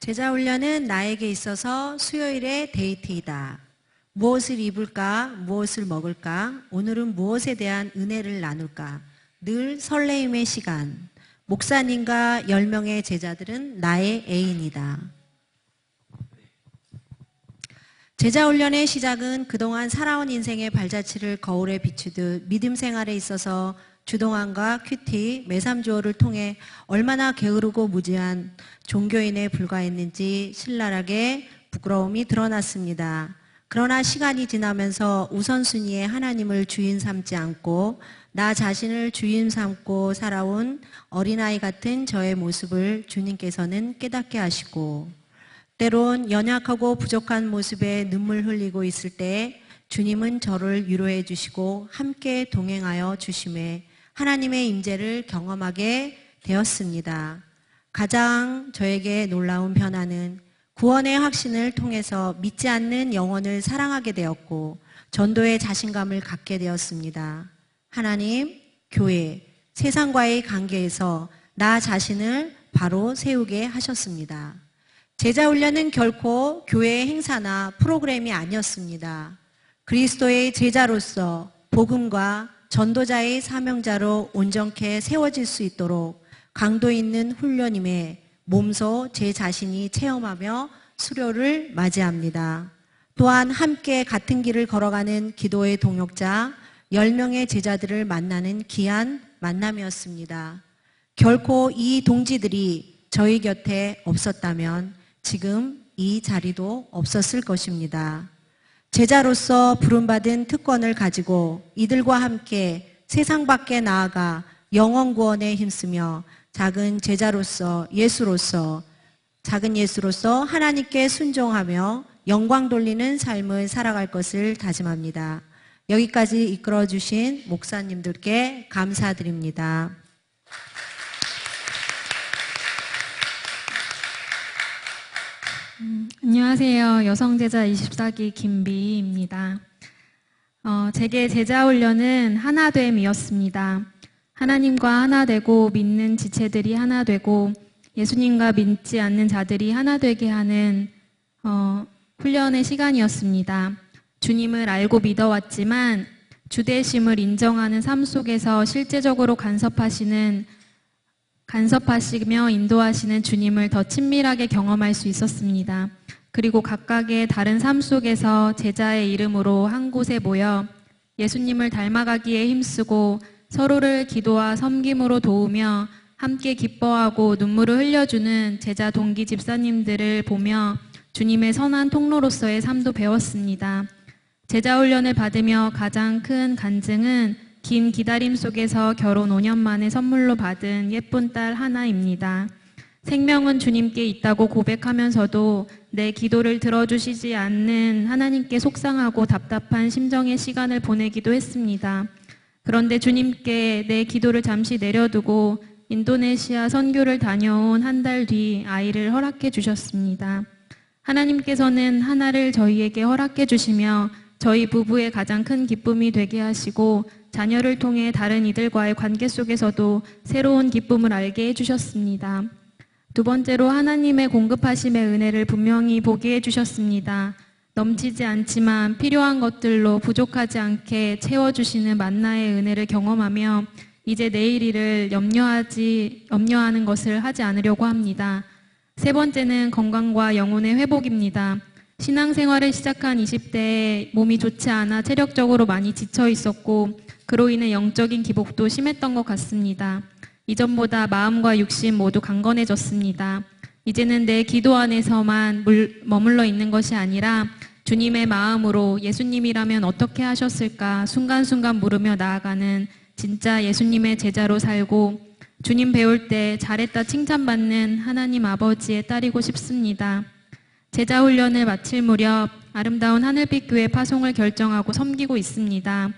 제자 훈련은 나에게 있어서 수요일의 데이트이다. 무엇을 입을까? 무엇을 먹을까? 오늘은 무엇에 대한 은혜를 나눌까? 늘 설레임의 시간. 목사님과 10명의 제자들은 나의 애인이다. 제자 훈련의 시작은 그동안 살아온 인생의 발자취를 거울에 비추듯 믿음 생활에 있어서 주동환과 큐티, 매삼주오를 통해 얼마나 게으르고 무지한 종교인에 불과했는지 신랄하게 부끄러움이 드러났습니다. 그러나 시간이 지나면서 우선순위에 하나님을 주인 삼지 않고 나 자신을 주인 삼고 살아온 어린아이 같은 저의 모습을 주님께서는 깨닫게 하시고 때론 연약하고 부족한 모습에 눈물 흘리고 있을 때 주님은 저를 위로해 주시고 함께 동행하여 주심에 하나님의 임재를 경험하게 되었습니다. 가장 저에게 놀라운 변화는 구원의 확신을 통해서 믿지 않는 영혼을 사랑하게 되었고 전도의 자신감을 갖게 되었습니다. 하나님, 교회, 세상과의 관계에서 나 자신을 바로 세우게 하셨습니다. 제자훈련은 결코 교회의 행사나 프로그램이 아니었습니다. 그리스도의 제자로서 복음과 전도자의 사명자로 온전케 세워질 수 있도록 강도 있는 훈련임에 몸소 제 자신이 체험하며 수료를 맞이합니다. 또한 함께 같은 길을 걸어가는 기도의 동역자 10명의 제자들을 만나는 귀한 만남이었습니다. 결코 이 동지들이 저희 곁에 없었다면 지금 이 자리도 없었을 것입니다. 제자로서 부름받은 특권을 가지고 이들과 함께 세상 밖에 나아가 영혼 구원에 힘쓰며 작은 예수로서 하나님께 순종하며 영광 돌리는 삶을 살아갈 것을 다짐합니다. 여기까지 이끌어 주신 목사님들께 감사드립니다. 안녕하세요. 여성제자 24기 김비희입니다. 제게 제자훈련은 하나됨이었습니다. 하나님과 하나 되고 믿는 지체들이 하나 되고 예수님과 믿지 않는 자들이 하나 되게 하는 훈련의 시간이었습니다. 주님을 알고 믿어왔지만 주되심을 인정하는 삶 속에서 실제적으로 간섭하시며 인도하시는 주님을 더 친밀하게 경험할 수 있었습니다. 그리고 각각의 다른 삶 속에서 제자의 이름으로 한 곳에 모여 예수님을 닮아가기에 힘쓰고 서로를 기도와 섬김으로 도우며 함께 기뻐하고 눈물을 흘려주는 제자 동기 집사님들을 보며 주님의 선한 통로로서의 삶도 배웠습니다. 제자 훈련을 받으며 가장 큰 간증은 긴 기다림 속에서 결혼 5년 만에 선물로 받은 예쁜 딸 하나입니다. 생명은 주님께 있다고 고백하면서도 내 기도를 들어주시지 않는 하나님께 속상하고 답답한 심정의 시간을 보내기도 했습니다. 그런데 주님께 내 기도를 잠시 내려두고 인도네시아 선교를 다녀온 한 달 뒤 아이를 허락해 주셨습니다. 하나님께서는 하나를 저희에게 허락해 주시며 저희 부부의 가장 큰 기쁨이 되게 하시고 자녀를 통해 다른 이들과의 관계 속에서도 새로운 기쁨을 알게 해주셨습니다. 두 번째로 하나님의 공급하심의 은혜를 분명히 보게 해주셨습니다. 넘치지 않지만 필요한 것들로 부족하지 않게 채워주시는 만나의 은혜를 경험하며 이제 내일 일을 염려하는 것을 하지 않으려고 합니다. 세 번째는 건강과 영혼의 회복입니다. 신앙생활을 시작한 20대에 몸이 좋지 않아 체력적으로 많이 지쳐 있었고 그로 인해 영적인 기복도 심했던 것 같습니다. 이전보다 마음과 육신 모두 강건해졌습니다. 이제는 내 기도 안에서만 머물러 있는 것이 아니라 주님의 마음으로 예수님이라면 어떻게 하셨을까 순간순간 물으며 나아가는 진짜 예수님의 제자로 살고 주님 배울 때 잘했다 칭찬받는 하나님 아버지의 딸이고 싶습니다. 제자 훈련을 마칠 무렵 아름다운 하늘빛 교회 파송을 결정하고 섬기고 있습니다.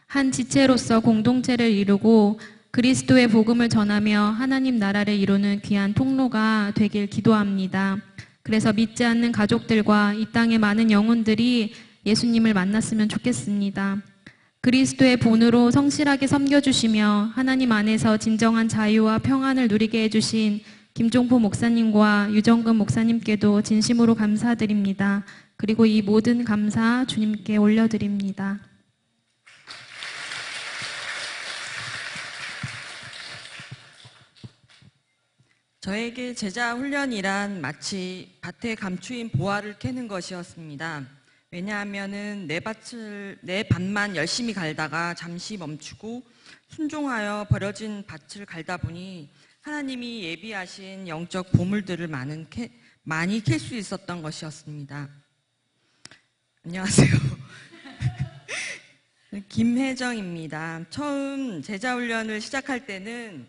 한 지체로서 공동체를 이루고 그리스도의 복음을 전하며 하나님 나라를 이루는 귀한 통로가 되길 기도합니다. 그래서 믿지 않는 가족들과 이 땅의 많은 영혼들이 예수님을 만났으면 좋겠습니다. 그리스도의 본으로 성실하게 섬겨주시며 하나님 안에서 진정한 자유와 평안을 누리게 해주신 김종포 목사님과 유정근 목사님께도 진심으로 감사드립니다. 그리고 이 모든 감사 주님께 올려드립니다. 저에게 제자 훈련이란 마치 밭에 감추인 보화를 캐는 것이었습니다. 왜냐하면은 내 밭만 열심히 갈다가 잠시 멈추고 순종하여 버려진 밭을 갈다 보니 하나님이 예비하신 영적 보물들을 많이 캘 수 있었던 것이었습니다. 안녕하세요. 김혜정입니다. 처음 제자 훈련을 시작할 때는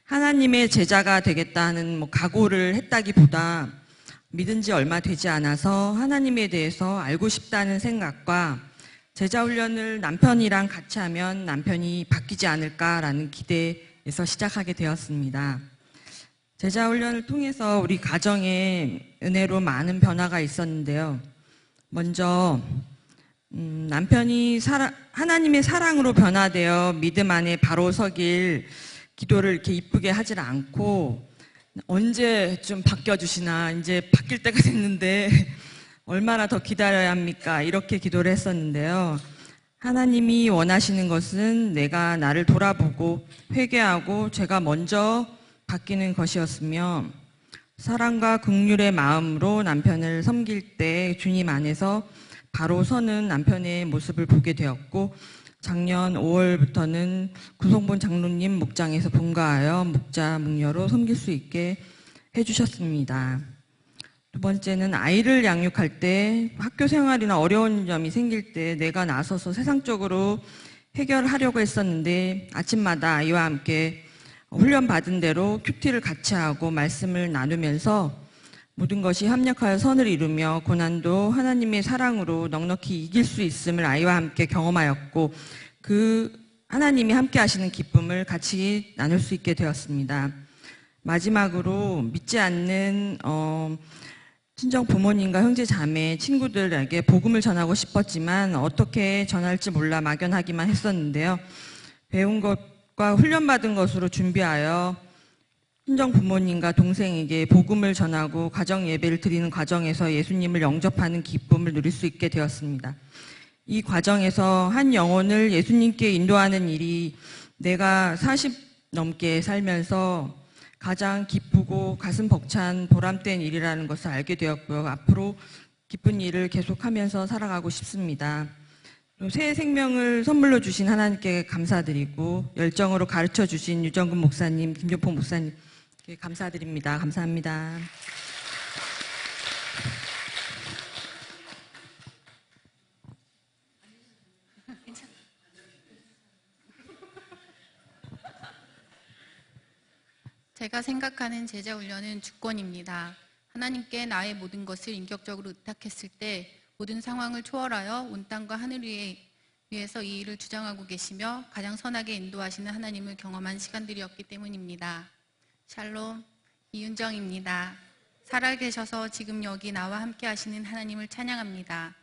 하나님의 제자가 되겠다는 각오를 했다기보다 믿은 지 얼마 되지 않아서 하나님에 대해서 알고 싶다는 생각과 제자 훈련을 남편이랑 같이 하면 남편이 바뀌지 않을까라는 기대에서 시작하게 되었습니다. 제자 훈련을 통해서 우리 가정에 은혜로 많은 변화가 있었는데요. 먼저 남편이 하나님의 사랑으로 변화되어 믿음 안에 바로 서길 기도를 이렇게 이쁘게 하질 않고 언제 좀 바뀌어주시나 이제 바뀔 때가 됐는데 얼마나 더 기다려야 합니까? 이렇게 기도를 했었는데요. 하나님이 원하시는 것은 내가 나를 돌아보고 회개하고 제가 먼저 바뀌는 것이었으며 사랑과 긍휼의 마음으로 남편을 섬길 때 주님 안에서 바로 서는 남편의 모습을 보게 되었고 작년 5월부터는 구성본 장로님 목장에서 분가하여 목자 묵녀로 섬길 수 있게 해주셨습니다. 두 번째는 아이를 양육할 때 학교 생활이나 어려운 점이 생길 때 내가 나서서 세상적으로 해결하려고 했었는데 아침마다 아이와 함께 훈련받은 대로 큐티를 같이 하고 말씀을 나누면서 모든 것이 합력하여 선을 이루며 고난도 하나님의 사랑으로 넉넉히 이길 수 있음을 아이와 함께 경험하였고 그 하나님이 함께 하시는 기쁨을 같이 나눌 수 있게 되었습니다. 마지막으로 믿지 않는 친정 부모님과 형제 자매 친구들에게 복음을 전하고 싶었지만 어떻게 전할지 몰라 막연하기만 했었는데요. 배운 것과 훈련받은 것으로 준비하여 친정 부모님과 동생에게 복음을 전하고 가정 예배를 드리는 과정에서 예수님을 영접하는 기쁨을 누릴 수 있게 되었습니다. 이 과정에서 한 영혼을 예수님께 인도하는 일이 내가 40 넘게 살면서 가장 기쁘고 가슴 벅찬 보람된 일이라는 것을 알게 되었고요. 앞으로 기쁜 일을 계속하면서 살아가고 싶습니다. 또 새 생명을 선물로 주신 하나님께 감사드리고 열정으로 가르쳐 주신 유정근 목사님, 김종포 목사님 감사드립니다. 감사합니다. 제가 생각하는 제자 훈련은 주권입니다. 하나님께 나의 모든 것을 인격적으로 의탁했을 때 모든 상황을 초월하여 온 땅과 하늘 위에서 이 일을 주장하고 계시며 가장 선하게 인도하시는 하나님을 경험한 시간들이었기 때문입니다. 샬롬, 이윤정입니다. 살아계셔서 지금 여기 나와 함께 하시는 하나님을 찬양합니다.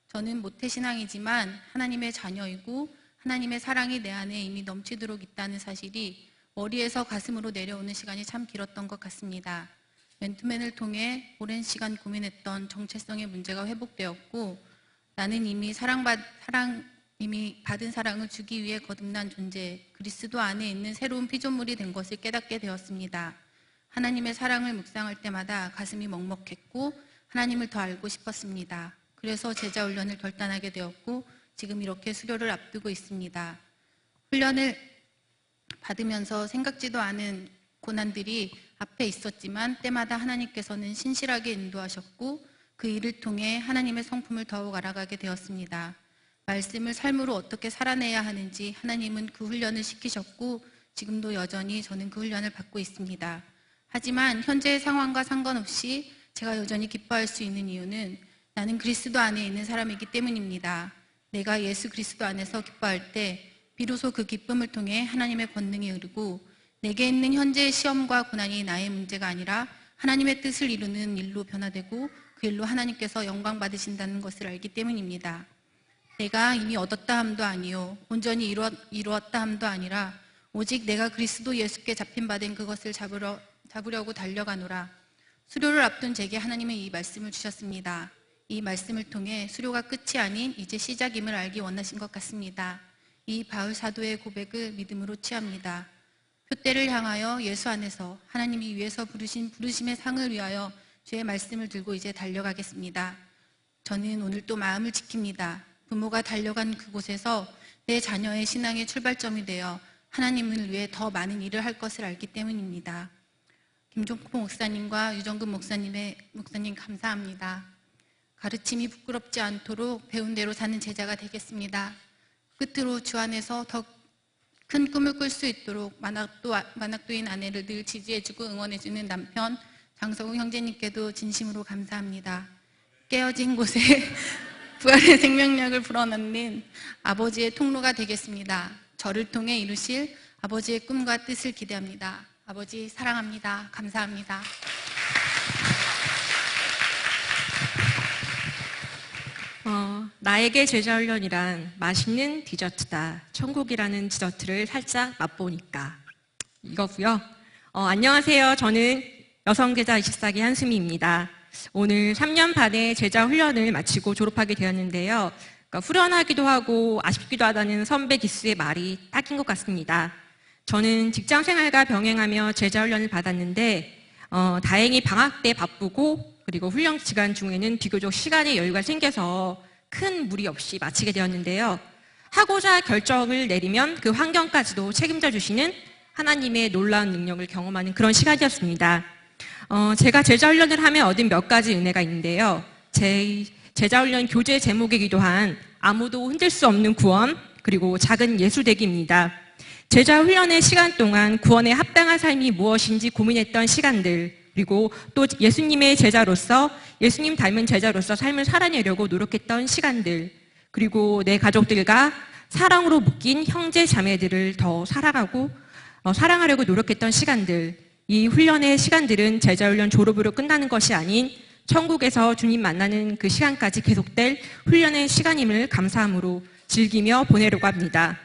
저는 모태신앙이지만 하나님의 자녀이고 하나님의 사랑이 내 안에 이미 넘치도록 있다는 사실이 머리에서 가슴으로 내려오는 시간이 참 길었던 것 같습니다. 맨투맨을 통해 오랜 시간 고민했던 정체성의 문제가 회복되었고 나는 이미 이미 받은 사랑을 주기 위해 거듭난 존재, 그리스도 안에 있는 새로운 피조물이 된 것을 깨닫게 되었습니다. 하나님의 사랑을 묵상할 때마다 가슴이 먹먹했고 하나님을 더 알고 싶었습니다. 그래서 제자 훈련을 결단하게 되었고 지금 이렇게 수료를 앞두고 있습니다. 훈련을 받으면서 생각지도 않은 고난들이 앞에 있었지만 때마다 하나님께서는 신실하게 인도하셨고 그 일을 통해 하나님의 성품을 더욱 알아가게 되었습니다. 말씀을 삶으로 어떻게 살아내야 하는지 하나님은 그 훈련을 시키셨고 지금도 여전히 저는 그 훈련을 받고 있습니다. 하지만 현재의 상황과 상관없이 제가 여전히 기뻐할 수 있는 이유는 나는 그리스도 안에 있는 사람이기 때문입니다. 내가 예수 그리스도 안에서 기뻐할 때 비로소 그 기쁨을 통해 하나님의 권능이 흐르고 내게 있는 현재의 시험과 고난이 나의 문제가 아니라 하나님의 뜻을 이루는 일로 변화되고 그 일로 하나님께서 영광 받으신다는 것을 알기 때문입니다. 내가 이미 얻었다 함도 아니요 온전히 이루었다 함도 아니라 오직 내가 그리스도 예수께 잡힌 바 된 그것을 잡으려고 달려가노라. 수료를 앞둔 제게 하나님은 이 말씀을 주셨습니다. 이 말씀을 통해 수료가 끝이 아닌 이제 시작임을 알기 원하신 것 같습니다. 이 바울 사도의 고백을 믿음으로 취합니다. 표대를 향하여 예수 안에서 하나님이 위에서 부르신 부르심의 상을 위하여 주의 말씀을 들고 이제 달려가겠습니다. 저는 오늘 또 마음을 지킵니다. 부모가 달려간 그곳에서 내 자녀의 신앙의 출발점이 되어 하나님을 위해 더 많은 일을 할 것을 알기 때문입니다. 김종포 목사님과 유정근 목사님 감사합니다. 가르침이 부끄럽지 않도록 배운 대로 사는 제자가 되겠습니다. 끝으로 주 안에서 더 큰 꿈을 꿀 수 있도록 만학도인 아내를 늘 지지해주고 응원해주는 남편 장성우 형제님께도 진심으로 감사합니다. 깨어진 곳에 부활의 생명력을 불어넣는 아버지의 통로가 되겠습니다. 저를 통해 이루실 아버지의 꿈과 뜻을 기대합니다. 아버지 사랑합니다. 감사합니다. 나에게 제자훈련이란 맛있는 디저트다. 천국이라는 디저트를 살짝 맛보니까 이거고요. 안녕하세요. 저는 여성제자 24기 한수미입니다. 오늘 3년 반의 제자훈련을 마치고 졸업하게 되었는데요. 그러니까 후련하기도 하고 아쉽기도 하다는 선배 기수의 말이 딱인 것 같습니다. 저는 직장생활과 병행하며 제자훈련을 받았는데 다행히 방학 때 바쁘고 그리고 훈련 기간 중에는 비교적 시간의 여유가 생겨서 큰 무리 없이 마치게 되었는데요. 하고자 결정을 내리면 그 환경까지도 책임져 주시는 하나님의 놀라운 능력을 경험하는 그런 시간이었습니다. 제가 제자훈련을 하며 얻은 몇 가지 은혜가 있는데요. 제 제자훈련 교재 제목이기도 한 아무도 흔들 수 없는 구원, 그리고 작은 예수되기입니다. 제자훈련의 시간 동안 구원에 합당한 삶이 무엇인지 고민했던 시간들, 그리고 또 예수님의 제자로서, 예수님 닮은 제자로서 삶을 살아내려고 노력했던 시간들, 그리고 내 가족들과 사랑으로 묶인 형제 자매들을 더 사랑하려고 노력했던 시간들, 이 훈련의 시간들은 제자훈련 졸업으로 끝나는 것이 아닌 천국에서 주님 만나는 그 시간까지 계속될 훈련의 시간임을 감사함으로 즐기며 보내려고 합니다.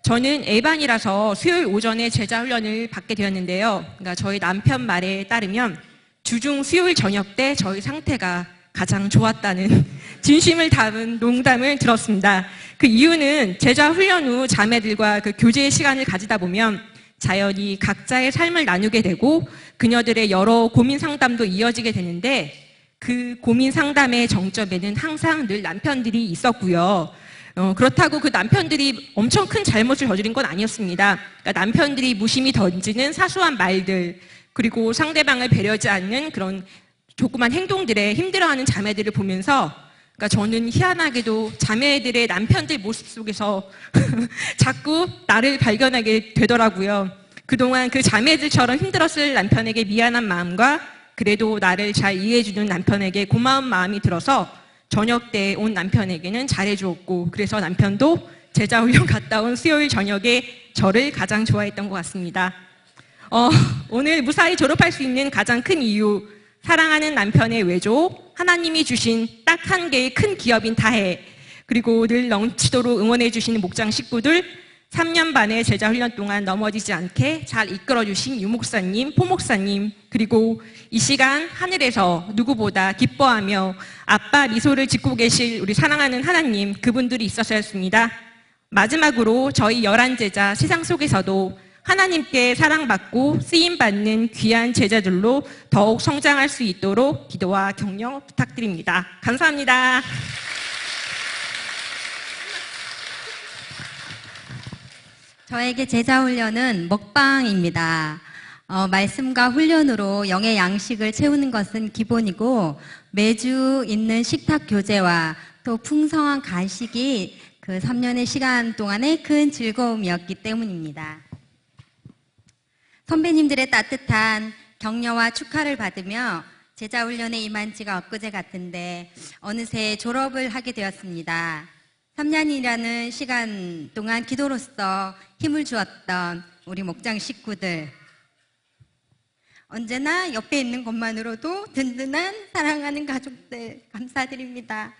저는 A반이라서 수요일 오전에 제자훈련을 받게 되었는데요. 그러니까 저희 남편 말에 따르면 주중 수요일 저녁 때 저희 상태가 가장 좋았다는 진심을 담은 농담을 들었습니다. 그 이유는 제자훈련 후 자매들과 그 교제의 시간을 가지다 보면 자연히 각자의 삶을 나누게 되고 그녀들의 여러 고민 상담도 이어지게 되는데 그 고민 상담의 정점에는 항상 늘 남편들이 있었고요. 그렇다고 그 남편들이 엄청 큰 잘못을 저지른 건 아니었습니다. 그러니까 남편들이 무심히 던지는 사소한 말들, 그리고 상대방을 배려하지 않는 그런 조그만 행동들에 힘들어하는 자매들을 보면서 그러니까 저는 희한하게도 자매들의 남편들 모습 속에서 자꾸 나를 발견하게 되더라고요. 그동안 그 자매들처럼 힘들었을 남편에게 미안한 마음과 그래도 나를 잘 이해해주는 남편에게 고마운 마음이 들어서 저녁 때 온 남편에게는 잘해주었고 그래서 남편도 제자훈련 갔다 온 수요일 저녁에 저를 가장 좋아했던 것 같습니다. 오늘 무사히 졸업할 수 있는 가장 큰 이유, 사랑하는 남편의 외조, 하나님이 주신 딱 한 개의 큰 기업인 다해, 그리고 늘 넘치도록 응원해 주시는 목장 식구들, 3년 반의 제자훈련 동안 넘어지지 않게 잘 이끌어주신 유목사님, 포목사님, 그리고 이 시간 하늘에서 누구보다 기뻐하며 아빠 미소를 짓고 계실 우리 사랑하는 하나님, 그분들이 있어서였습니다. 마지막으로 저희 11제자 세상 속에서도 하나님께 사랑받고 쓰임받는 귀한 제자들로 더욱 성장할 수 있도록 기도와 격려 부탁드립니다. 감사합니다. 저에게 제자훈련은 먹방입니다. 말씀과 훈련으로 영의 양식을 채우는 것은 기본이고 매주 있는 식탁 교제와 또 풍성한 간식이 그 3년의 시간 동안의 큰 즐거움이었기 때문입니다. 선배님들의 따뜻한 격려와 축하를 받으며 제자훈련에 임한 지가 엊그제 같은데 어느새 졸업을 하게 되었습니다. 3년이라는 시간 동안 기도로서 힘을 주었던 우리 목장 식구들, 언제나 옆에 있는 것만으로도 든든한 사랑하는 가족들 감사드립니다.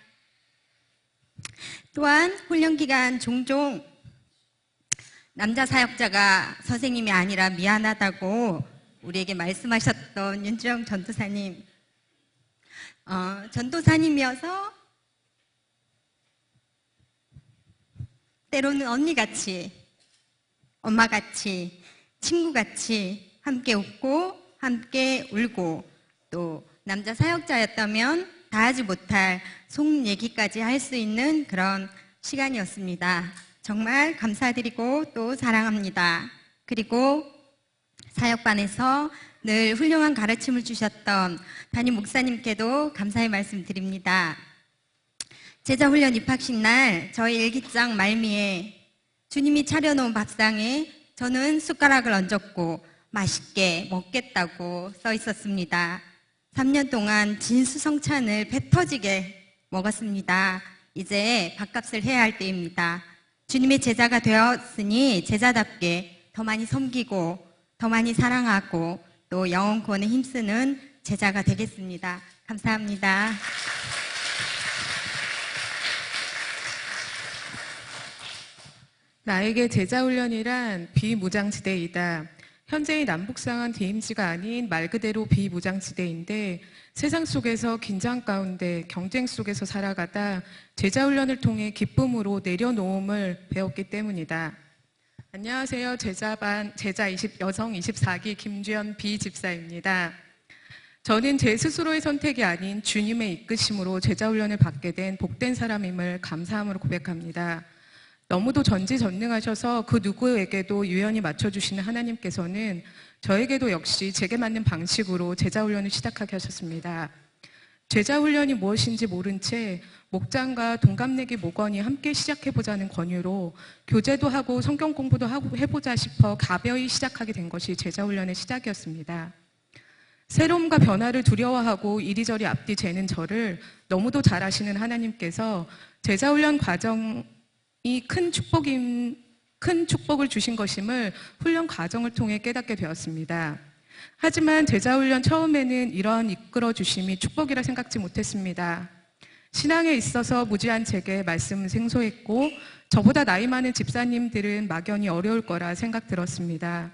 또한 훈련 기간 종종 남자 사역자가 선생님이 아니라 미안하다고 우리에게 말씀하셨던 윤주영 전도사님, 전도사님이어서 때로는 언니같이, 엄마같이, 친구같이 함께 웃고 함께 울고 또 남자 사역자였다면 다하지 못할 속 얘기까지 할 수 있는 그런 시간이었습니다. 정말 감사드리고 또 사랑합니다. 그리고 사역반에서 늘 훌륭한 가르침을 주셨던 담임 목사님께도 감사의 말씀 드립니다. 제자훈련 입학식 날 저희 일기장 말미에 주님이 차려놓은 밥상에 저는 숟가락을 얹었고 맛있게 먹겠다고 써 있었습니다. 3년 동안 진수성찬을 배 터지게 먹었습니다. 이제 밥값을 해야 할 때입니다. 주님의 제자가 되었으니 제자답게 더 많이 섬기고 더 많이 사랑하고 또 영혼 구원에 힘쓰는 제자가 되겠습니다. 감사합니다. 나에게 제자훈련이란 비무장지대이다. 현재의 남북상한 DMZ가 아닌 말 그대로 비무장지대인데 세상 속에서 긴장 가운데 경쟁 속에서 살아가다 제자훈련을 통해 기쁨으로 내려놓음을 배웠기 때문이다. 안녕하세요. 제자반 여성 24기 김주연 비집사입니다. 저는 제 스스로의 선택이 아닌 주님의 이끄심으로 제자훈련을 받게 된 복된 사람임을 감사함으로 고백합니다. 너무도 전지전능하셔서 그 누구에게도 유연히 맞춰주시는 하나님께서는 저에게도 역시 제게 맞는 방식으로 제자훈련을 시작하게 하셨습니다. 제자훈련이 무엇인지 모른 채 목장과 동갑내기 목원이 함께 시작해보자는 권유로 교제도 하고 성경 공부도 하고 해보자 싶어 가벼이 시작하게 된 것이 제자훈련의 시작이었습니다. 새로움과 변화를 두려워하고 이리저리 앞뒤 재는 저를 너무도 잘 아시는 하나님께서 제자훈련 과정이 큰 축복을 주신 것임을 훈련 과정을 통해 깨닫게 되었습니다. 하지만 제자훈련 처음에는 이러한 이끌어 주심이 축복이라 생각지 못했습니다. 신앙에 있어서 무지한 제게 말씀은 생소했고 저보다 나이 많은 집사님들은 막연히 어려울 거라 생각 들었습니다.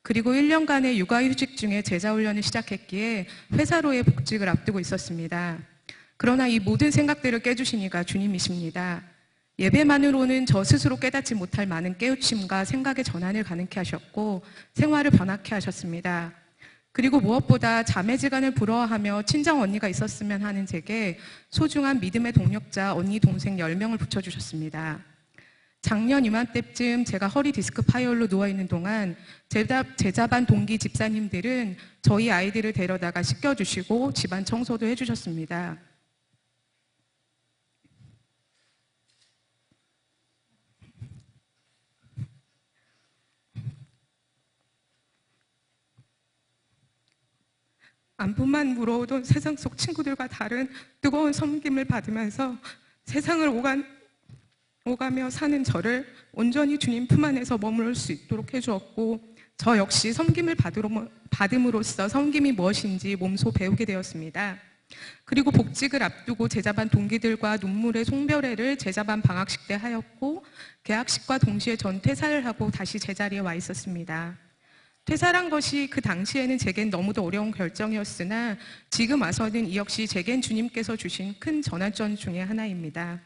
그리고 1년간의 육아휴직 중에 제자훈련을 시작했기에 회사로의 복직을 앞두고 있었습니다. 그러나 이 모든 생각들을 깨주신 이가 주님이십니다. 예배만으로는 저 스스로 깨닫지 못할 많은 깨우침과 생각의 전환을 가능케 하셨고 생활을 변화케 하셨습니다. 그리고 무엇보다 자매지간을 부러워하며 친정 언니가 있었으면 하는 제게 소중한 믿음의 동력자 언니 동생 10명을 붙여주셨습니다. 작년 이맘때쯤 제가 허리 디스크 파열로 누워있는 동안 제자반 동기 집사님들은 저희 아이들을 데려다가 씻겨주시고 집안 청소도 해주셨습니다. 안부만 물어오던 세상 속 친구들과 다른 뜨거운 섬김을 받으면서 세상을 오가며 사는 저를 온전히 주님 품 안에서 머무를 수 있도록 해주었고 저 역시 섬김을 받음으로써 섬김이 무엇인지 몸소 배우게 되었습니다. 그리고 복직을 앞두고 제자반 동기들과 눈물의 송별회를 제자반 방학식 때 하였고 개학식과 동시에 전 퇴사를 하고 다시 제자리에 와 있었습니다. 퇴사란 것이 그 당시에는 제겐 너무도 어려운 결정이었으나 지금 와서는 이 역시 제겐 주님께서 주신 큰 전환점 중에 하나입니다.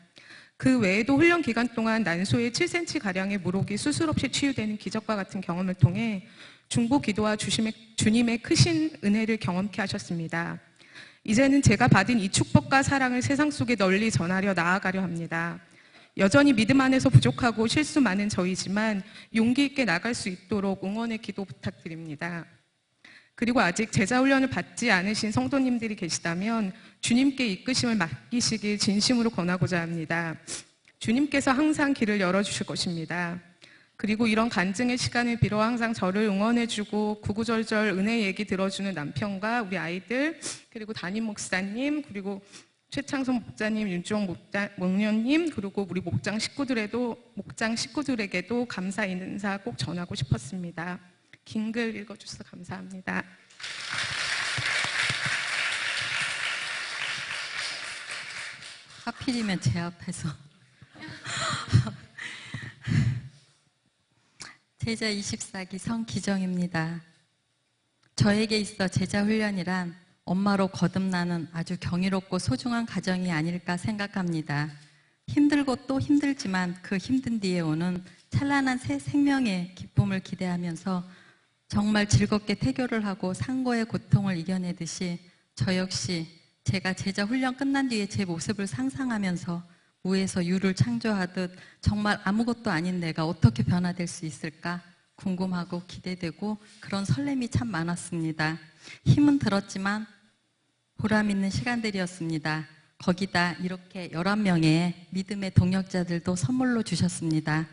그 외에도 훈련 기간 동안 난소의 7cm가량의 물혹이 수술 없이 치유되는 기적과 같은 경험을 통해 중보 기도와 주님의 크신 은혜를 경험케 하셨습니다. 이제는 제가 받은 이 축복과 사랑을 세상 속에 널리 전하려 나아가려 합니다. 여전히 믿음 안에서 부족하고 실수 많은 저이지만 용기 있게 나갈 수 있도록 응원의 기도 부탁드립니다. 그리고 아직 제자훈련을 받지 않으신 성도님들이 계시다면 주님께 이끄심을 맡기시길 진심으로 권하고자 합니다. 주님께서 항상 길을 열어주실 것입니다. 그리고 이런 간증의 시간을 빌어 항상 저를 응원해주고 구구절절 은혜 얘기 들어주는 남편과 우리 아이들, 그리고 담임 목사님, 그리고 최창선 목자님, 윤주홍 목련님, 그리고 우리 목장 식구들에게도 감사 인사 꼭 전하고 싶었습니다. 긴 글 읽어주셔서 감사합니다. 하필이면 제 앞에서. 제자 24기 성기정입니다. 저에게 있어 제자 훈련이란 엄마로 거듭나는 아주 경이롭고 소중한 가정이 아닐까 생각합니다. 힘들고 또 힘들지만 그 힘든 뒤에 오는 찬란한 새 생명의 기쁨을 기대하면서 정말 즐겁게 태교를 하고 상고의 고통을 이겨내듯이 저 역시 제가 제자 훈련 끝난 뒤에 제 모습을 상상하면서 무에서 유를 창조하듯 정말 아무것도 아닌 내가 어떻게 변화될 수 있을까 궁금하고 기대되고 그런 설렘이 참 많았습니다. 힘은 들었지만 보람 있는 시간들이었습니다. 거기다 이렇게 11명의 믿음의 동역자들도 선물로 주셨습니다.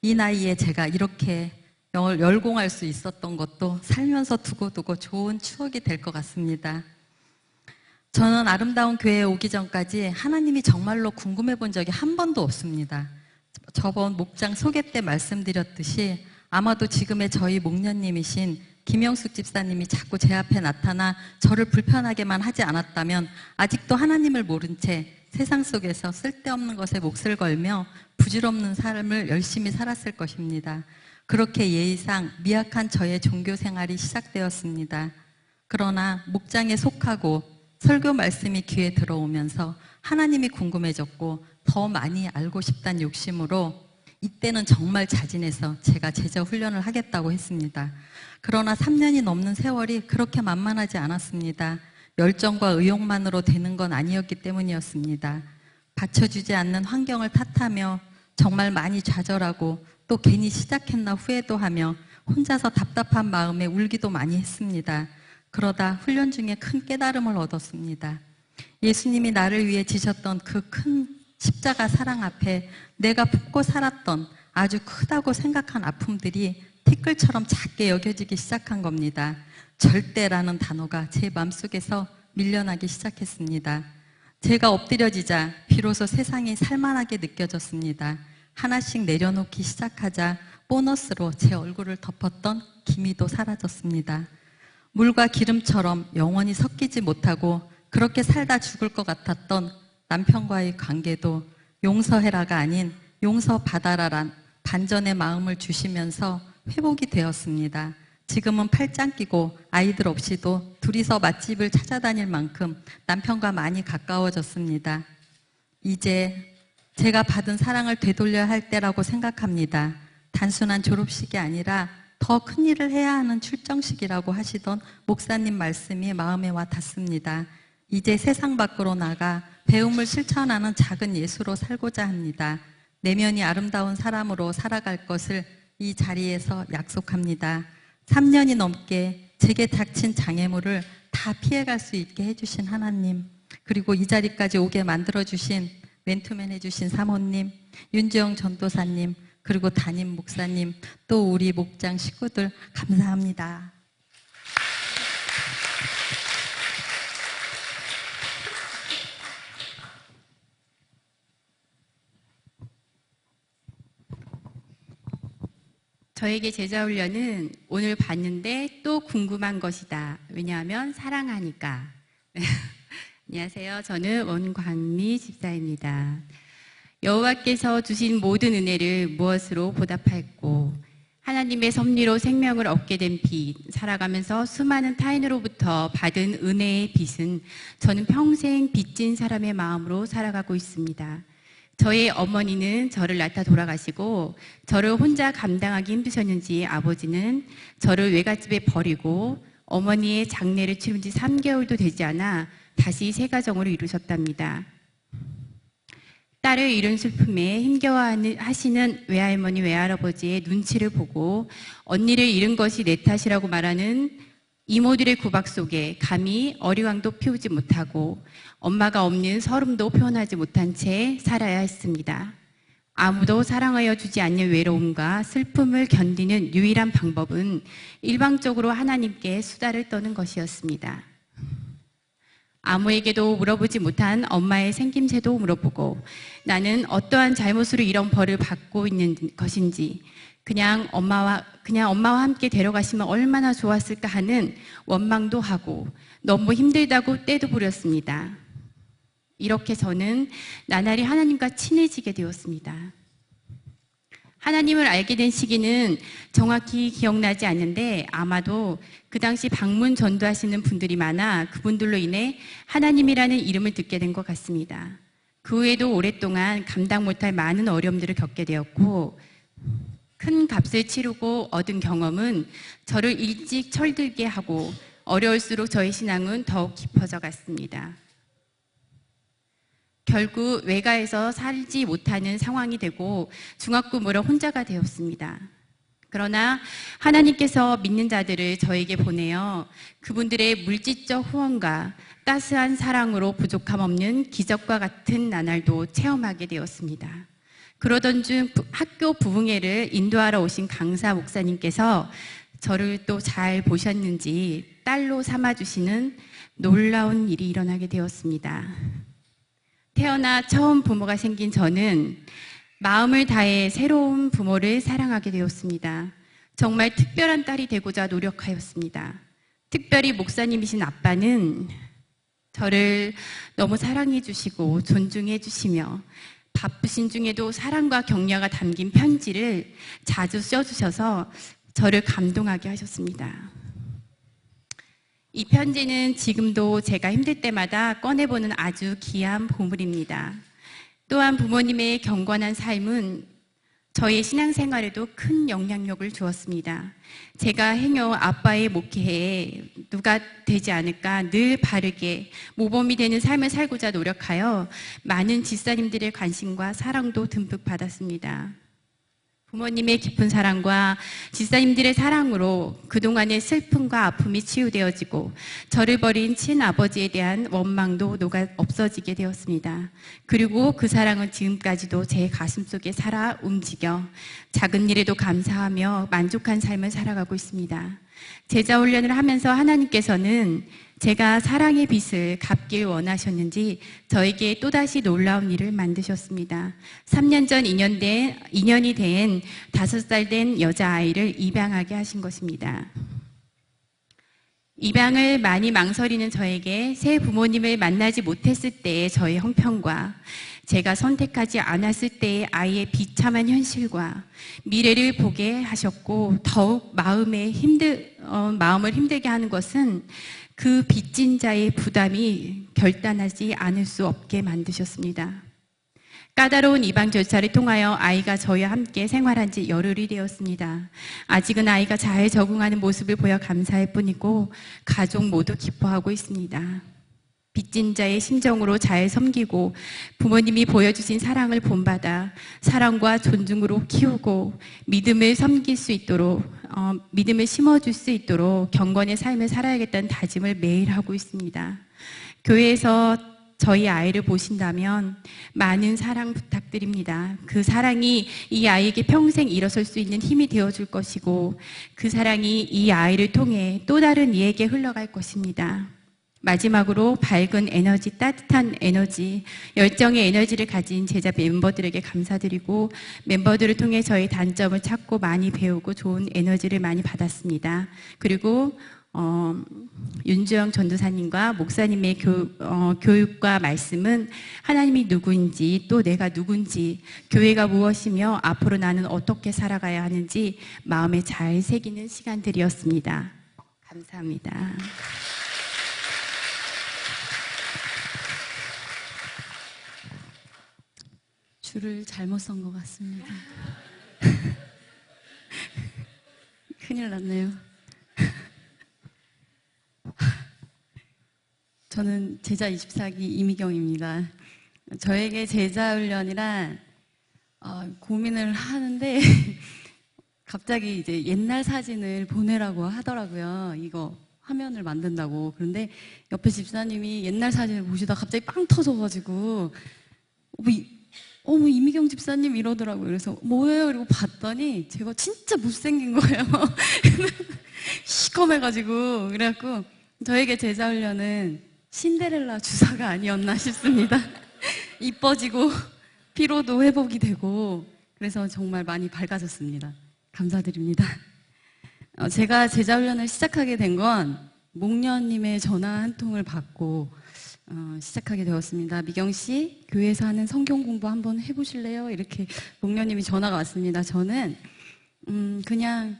이 나이에 제가 이렇게 열공할 수 있었던 것도 살면서 두고두고 좋은 추억이 될 것 같습니다. 저는 아름다운 교회에 오기 전까지 하나님이 정말로 궁금해 본 적이 한 번도 없습니다. 저번 목장 소개 때 말씀드렸듯이 아마도 지금의 저희 목련님이신 김영숙 집사님이 자꾸 제 앞에 나타나 저를 불편하게만 하지 않았다면 아직도 하나님을 모른 채 세상 속에서 쓸데없는 것에 몫을 걸며 부질없는 삶을 열심히 살았을 것입니다. 그렇게 예의상 미약한 저의 종교 생활이 시작되었습니다. 그러나 목장에 속하고 설교 말씀이 귀에 들어오면서 하나님이 궁금해졌고 더 많이 알고 싶다는 욕심으로 이때는 정말 자진해서 제가 제자 훈련을 하겠다고 했습니다. 그러나 3년이 넘는 세월이 그렇게 만만하지 않았습니다. 열정과 의욕만으로 되는 건 아니었기 때문이었습니다. 받쳐주지 않는 환경을 탓하며 정말 많이 좌절하고 또 괜히 시작했나 후회도 하며 혼자서 답답한 마음에 울기도 많이 했습니다. 그러다 훈련 중에 큰 깨달음을 얻었습니다. 예수님이 나를 위해 지셨던 그 큰 십자가 사랑 앞에 내가 품고 살았던 아주 크다고 생각한 아픔들이 티끌처럼 작게 여겨지기 시작한 겁니다. 절대라는 단어가 제 마음속에서 밀려나기 시작했습니다. 제가 엎드려지자 비로소 세상이 살만하게 느껴졌습니다. 하나씩 내려놓기 시작하자 보너스로 제 얼굴을 덮었던 기미도 사라졌습니다. 물과 기름처럼 영원히 섞이지 못하고 그렇게 살다 죽을 것 같았던 남편과의 관계도 용서해라가 아닌 용서받아라란 반전의 마음을 주시면서 회복이 되었습니다. 지금은 팔짱 끼고 아이들 없이도 둘이서 맛집을 찾아다닐 만큼 남편과 많이 가까워졌습니다. 이제 제가 받은 사랑을 되돌려야 할 때라고 생각합니다. 단순한 졸업식이 아니라 더 큰 일을 해야 하는 출정식이라고 하시던 목사님 말씀이 마음에 와 닿습니다. 이제 세상 밖으로 나가 배움을 실천하는 작은 예수로 살고자 합니다. 내면이 아름다운 사람으로 살아갈 것을 이 자리에서 약속합니다. 3년이 넘게 제게 닥친 장애물을 다 피해갈 수 있게 해주신 하나님, 그리고 이 자리까지 오게 만들어주신 맨투맨 해주신 사모님, 윤지영 전도사님, 그리고 담임 목사님, 또 우리 목장 식구들 감사합니다. 저에게 제자훈련은 오늘 봤는데 또 궁금한 것이다. 왜냐하면 사랑하니까. 안녕하세요. 저는 원광미 집사입니다. 여호와께서 주신 모든 은혜를 무엇으로 보답할꼬? 하나님의 섭리로 생명을 얻게 된 빚, 살아가면서 수많은 타인으로부터 받은 은혜의 빚은 저는 평생 빚진 사람의 마음으로 살아가고 있습니다. 저의 어머니는 저를 낳다 돌아가시고 저를 혼자 감당하기 힘드셨는지 아버지는 저를 외갓집에 버리고 어머니의 장례를 치른 지 3개월도 되지 않아 다시 새 가정으로 이루셨답니다. 딸을 잃은 슬픔에 힘겨워하시는 외할머니, 외할아버지의 눈치를 보고 언니를 잃은 것이 내 탓이라고 말하는 이모들의 구박 속에 감히 어리광도 피우지 못하고 엄마가 없는 서름도 표현하지 못한 채 살아야 했습니다. 아무도 사랑하여 주지 않는 외로움과 슬픔을 견디는 유일한 방법은 일방적으로 하나님께 수다를 떠는 것이었습니다. 아무에게도 물어보지 못한 엄마의 생김새도 물어보고 나는 어떠한 잘못으로 이런 벌을 받고 있는 것인지 그냥 엄마와 함께 데려가시면 얼마나 좋았을까 하는 원망도 하고 너무 힘들다고 떼도 부렸습니다. 이렇게 저는 나날이 하나님과 친해지게 되었습니다. 하나님을 알게 된 시기는 정확히 기억나지 않는데 아마도 그 당시 방문 전도하시는 분들이 많아 그분들로 인해 하나님이라는 이름을 듣게 된 것 같습니다. 그 후에도 오랫동안 감당 못할 많은 어려움들을 겪게 되었고 큰 값을 치르고 얻은 경험은 저를 일찍 철들게 하고 어려울수록 저의 신앙은 더욱 깊어져 갔습니다. 결국 외가에서 살지 못하는 상황이 되고 중학부모로 혼자가 되었습니다. 그러나 하나님께서 믿는 자들을 저에게 보내어 그분들의 물질적 후원과 따스한 사랑으로 부족함 없는 기적과 같은 나날도 체험하게 되었습니다. 그러던 중 학교 부흥회를 인도하러 오신 강사 목사님께서 저를 또 잘 보셨는지 딸로 삼아주시는 놀라운 일이 일어나게 되었습니다. 태어나 처음 부모가 생긴 저는 마음을 다해 새로운 부모를 사랑하게 되었습니다. 정말 특별한 딸이 되고자 노력하였습니다. 특별히 목사님이신 아빠는 저를 너무 사랑해 주시고 존중해 주시며 바쁘신 중에도 사랑과 격려가 담긴 편지를 자주 써주셔서 저를 감동하게 하셨습니다. 이 편지는 지금도 제가 힘들 때마다 꺼내보는 아주 귀한 보물입니다. 또한 부모님의 경건한 삶은 저의 신앙생활에도 큰 영향력을 주었습니다. 제가 행여 아빠의 목회에 누가 되지 않을까 늘 바르게 모범이 되는 삶을 살고자 노력하여 많은 집사님들의 관심과 사랑도 듬뿍 받았습니다. 부모님의 깊은 사랑과 집사님들의 사랑으로 그동안의 슬픔과 아픔이 치유되어지고 저를 버린 친아버지에 대한 원망도 녹아 없어지게 되었습니다. 그리고 그 사랑은 지금까지도 제 가슴속에 살아 움직여 작은 일에도 감사하며 만족한 삶을 살아가고 있습니다. 제자 훈련을 하면서 하나님께서는 제가 사랑의 빛을 갚길 원하셨는지 저에게 또다시 놀라운 일을 만드셨습니다. 3년 전 2년이 된 5살 된 여자아이를 입양하게 하신 것입니다. 입양을 많이 망설이는 저에게 새 부모님을 만나지 못했을 때의 저의 형편과 제가 선택하지 않았을 때의 아이의 비참한 현실과 미래를 보게 하셨고 더욱 마음을 힘들게 하는 것은 그 빚진 자의 부담이 결단하지 않을 수 없게 만드셨습니다. 까다로운 입양 절차를 통하여 아이가 저희와 함께 생활한 지 열흘이 되었습니다. 아직은 아이가 잘 적응하는 모습을 보여 감사할 뿐이고 가족 모두 기뻐하고 있습니다. 빚진 자의 심정으로 잘 섬기고 부모님이 보여주신 사랑을 본받아 사랑과 존중으로 키우고 믿음을 섬길 수 있도록 믿음을 심어줄 수 있도록 경건의 삶을 살아야겠다는 다짐을 매일 하고 있습니다. 교회에서 저희 아이를 보신다면 많은 사랑 부탁드립니다. 그 사랑이 이 아이에게 평생 일어설 수 있는 힘이 되어줄 것이고 그 사랑이 이 아이를 통해 또 다른 이에게 흘러갈 것입니다. 마지막으로 밝은 에너지, 따뜻한 에너지, 열정의 에너지를 가진 제자 멤버들에게 감사드리고 멤버들을 통해 저희 단점을 찾고 많이 배우고 좋은 에너지를 많이 받았습니다. 그리고 윤주영 전도사님과 목사님의 교육과 말씀은 하나님이 누구인지 또 내가 누군지 교회가 무엇이며 앞으로 나는 어떻게 살아가야 하는지 마음에 잘 새기는 시간들이었습니다. 감사합니다. 줄을 잘못 선 것 같습니다. 큰일 났네요. 저는 제자 24기 이미경입니다. 저에게 제자 훈련이란 고민을 하는데 갑자기 이제 옛날 사진을 보내라고 하더라고요. 이거 화면을 만든다고. 그런데 옆에 집사님이 옛날 사진을 보시다 갑자기 빵 터져가지고 어머 이미경 집사님 이러더라고요. 그래서 뭐예요? 그리고 봤더니 제가 진짜 못생긴 거예요. 시커매가지고. 그래갖고 저에게 제자훈련은 신데렐라 주사가 아니었나 싶습니다. 이뻐지고 피로도 회복이 되고 그래서 정말 많이 밝아졌습니다. 감사드립니다. 제가 제자훈련을 시작하게 된 건 목련님의 전화 한 통을 받고 시작하게 되었습니다. 미경 씨, 교회에서 하는 성경 공부 한번 해보실래요? 이렇게 목련님이 전화가 왔습니다. 저는 그냥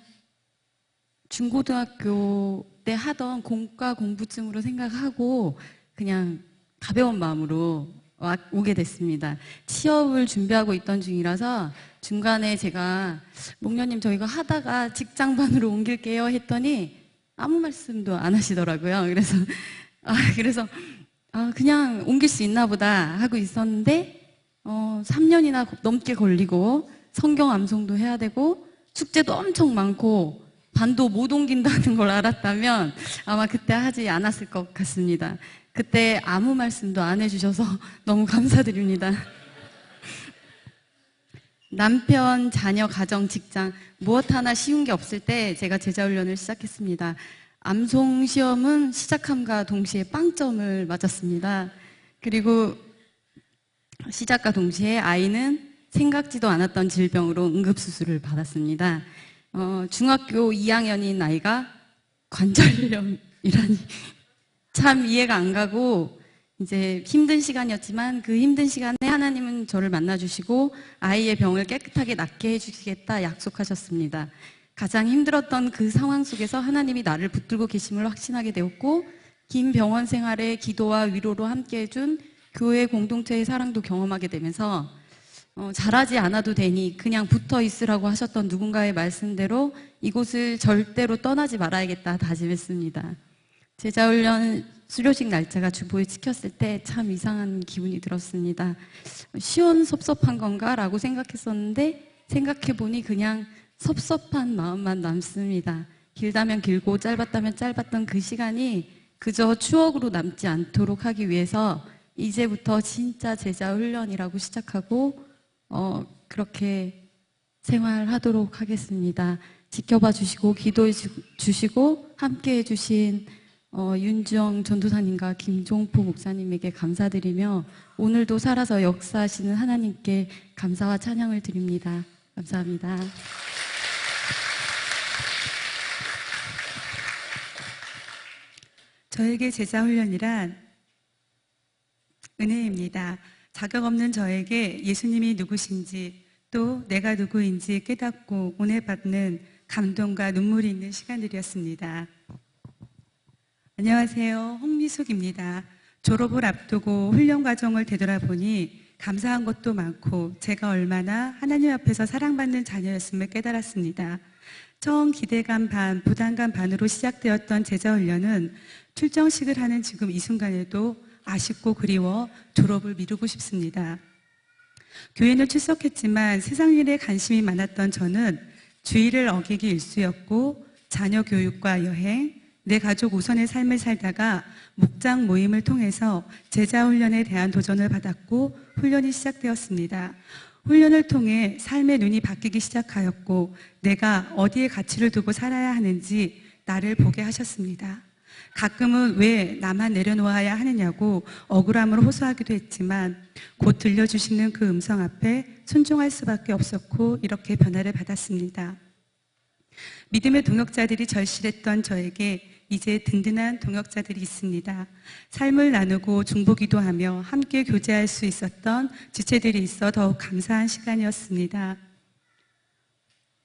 중고등학교 때 하던 공과 공부증으로 생각하고 그냥 가벼운 마음으로 오게 됐습니다. 취업을 준비하고 있던 중이라서 중간에 제가 목련님 저희가 하다가 직장반으로 옮길게요 했더니 아무 말씀도 안 하시더라고요. 그래서 그냥 옮길 수 있나 보다 하고 있었는데 3년이나 넘게 걸리고 성경 암송도 해야 되고 숙제도 엄청 많고 반도 못 옮긴다는 걸 알았다면 아마 그때 하지 않았을 것 같습니다. 그때 아무 말씀도 안 해주셔서 너무 감사드립니다. 남편, 자녀, 가정, 직장 무엇 하나 쉬운 게 없을 때 제가 제자훈련을 시작했습니다. 암송 시험은 시작함과 동시에 빵점을 맞았습니다. 그리고 시작과 동시에 아이는 생각지도 않았던 질병으로 응급수술을 받았습니다. 중학교 2학년인 아이가 관절염이라니 참 이해가 안 가고 이제 힘든 시간이었지만 그 힘든 시간에 하나님은 저를 만나주시고 아이의 병을 깨끗하게 낫게 해주시겠다 약속하셨습니다. 가장 힘들었던 그 상황 속에서 하나님이 나를 붙들고 계심을 확신하게 되었고 긴 병원 생활에 기도와 위로로 함께 해준 교회 공동체의 사랑도 경험하게 되면서 잘하지 않아도 되니 그냥 붙어 있으라고 하셨던 누군가의 말씀대로 이곳을 절대로 떠나지 말아야겠다 다짐했습니다. 제자훈련 수료식 날짜가 주보에 찍혔을 때 참 이상한 기분이 들었습니다. 시원섭섭한 건가? 라고 생각했었는데 생각해보니 그냥 섭섭한 마음만 남습니다. 길다면 길고 짧았다면 짧았던 그 시간이 그저 추억으로 남지 않도록 하기 위해서 이제부터 진짜 제자훈련이라고 시작하고 그렇게 생활하도록 하겠습니다. 지켜봐 주시고 기도해 주시고 함께해 주신 윤주영 전도사님과 김종포 목사님에게 감사드리며 오늘도 살아서 역사하시는 하나님께 감사와 찬양을 드립니다. 감사합니다. 저에게 제자훈련이란 은혜입니다. 자격 없는 저에게 예수님이 누구신지 또 내가 누구인지 깨닫고 은혜 받는 감동과 눈물이 있는 시간들이었습니다. 안녕하세요. 홍미숙입니다. 졸업을 앞두고 훈련 과정을 되돌아보니 감사한 것도 많고 제가 얼마나 하나님 앞에서 사랑받는 자녀였음을 깨달았습니다. 처음 기대감 반, 부담감 반으로 시작되었던 제자훈련은 출정식을 하는 지금 이 순간에도 아쉽고 그리워 졸업을 미루고 싶습니다. 교회는 출석했지만 세상 일에 관심이 많았던 저는 주의를 어기기 일쑤였고 자녀 교육과 여행, 내 가족 우선의 삶을 살다가 목장 모임을 통해서 제자훈련에 대한 도전을 받았고 훈련이 시작되었습니다. 훈련을 통해 삶의 눈이 바뀌기 시작하였고 내가 어디에 가치를 두고 살아야 하는지 나를 보게 하셨습니다. 가끔은 왜 나만 내려놓아야 하느냐고 억울함을 호소하기도 했지만 곧 들려주시는 그 음성 앞에 순종할 수밖에 없었고 이렇게 변화를 받았습니다. 믿음의 동역자들이 절실했던 저에게 이제 든든한 동역자들이 있습니다. 삶을 나누고 중보기도하며 함께 교제할 수 있었던 지체들이 있어 더욱 감사한 시간이었습니다.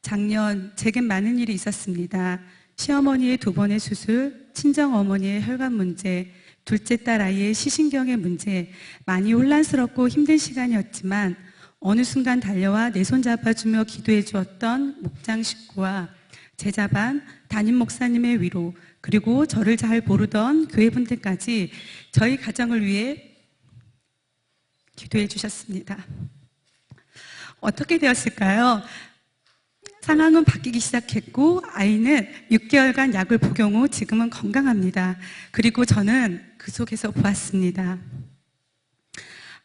작년 제겐 많은 일이 있었습니다. 시어머니의 2번의 수술, 친정어머니의 혈관 문제, 둘째 딸 아이의 시신경의 문제, 많이 혼란스럽고 힘든 시간이었지만 어느 순간 달려와 내 손 잡아주며 기도해 주었던 목장 식구와 제자반, 담임 목사님의 위로, 그리고 저를 잘 모르던 교회분들까지 저희 가정을 위해 기도해 주셨습니다. 어떻게 되었을까요? 상황은 바뀌기 시작했고 아이는 6개월간 약을 복용 후 지금은 건강합니다. 그리고 저는 그 속에서 보았습니다.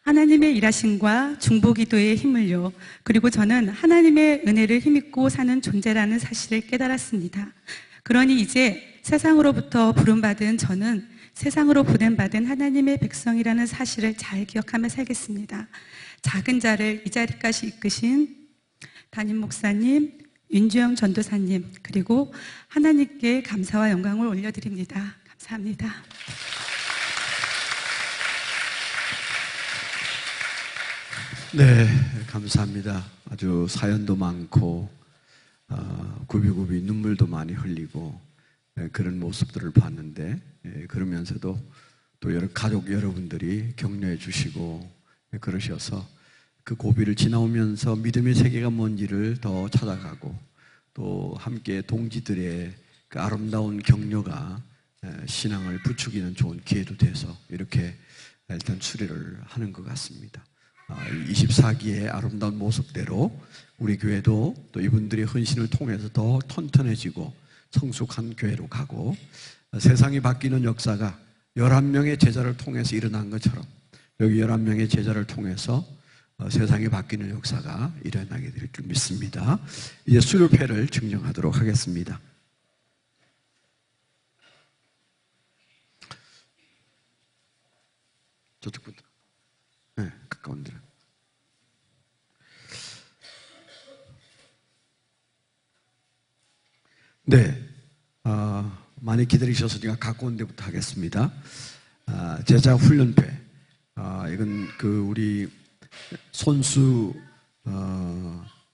하나님의 일하심과 중보기도의 힘을요. 그리고 저는 하나님의 은혜를 힘입고 사는 존재라는 사실을 깨달았습니다. 그러니 이제 세상으로부터 부름받은 저는 세상으로 보냄받은 하나님의 백성이라는 사실을 잘 기억하며 살겠습니다. 작은 자를 이 자리까지 이끄신 담임 목사님, 윤주영 전도사님, 그리고 하나님께 감사와 영광을 올려드립니다. 감사합니다. 네, 감사합니다. 아주 사연도 많고 굽이굽이 눈물도 많이 흘리고 그런 모습들을 봤는데, 그러면서도 또 여러 가족 여러분들이 격려해 주시고 그러셔서 그 고비를 지나오면서 믿음의 세계가 뭔지를 더 찾아가고, 또 함께 동지들의 그 아름다운 격려가 신앙을 부추기는 좋은 기회도 돼서 이렇게 일단 수료를 하는 것 같습니다. 24기의 아름다운 모습대로 우리 교회도 또 이분들의 헌신을 통해서 더 튼튼해지고 성숙한 교회로 가고, 세상이 바뀌는 역사가 11명의 제자를 통해서 일어난 것처럼 여기 11명의 제자를 통해서 세상이 바뀌는 역사가 일어나게 될 줄 믿습니다. 이제 수료패를 증정하도록 하겠습니다. 저쪽부터. 네, 가까운 데는. 네, 많이 기다리셔서 제가 가까운 데부터 하겠습니다. 제자 훈련패. 이건 우리 손수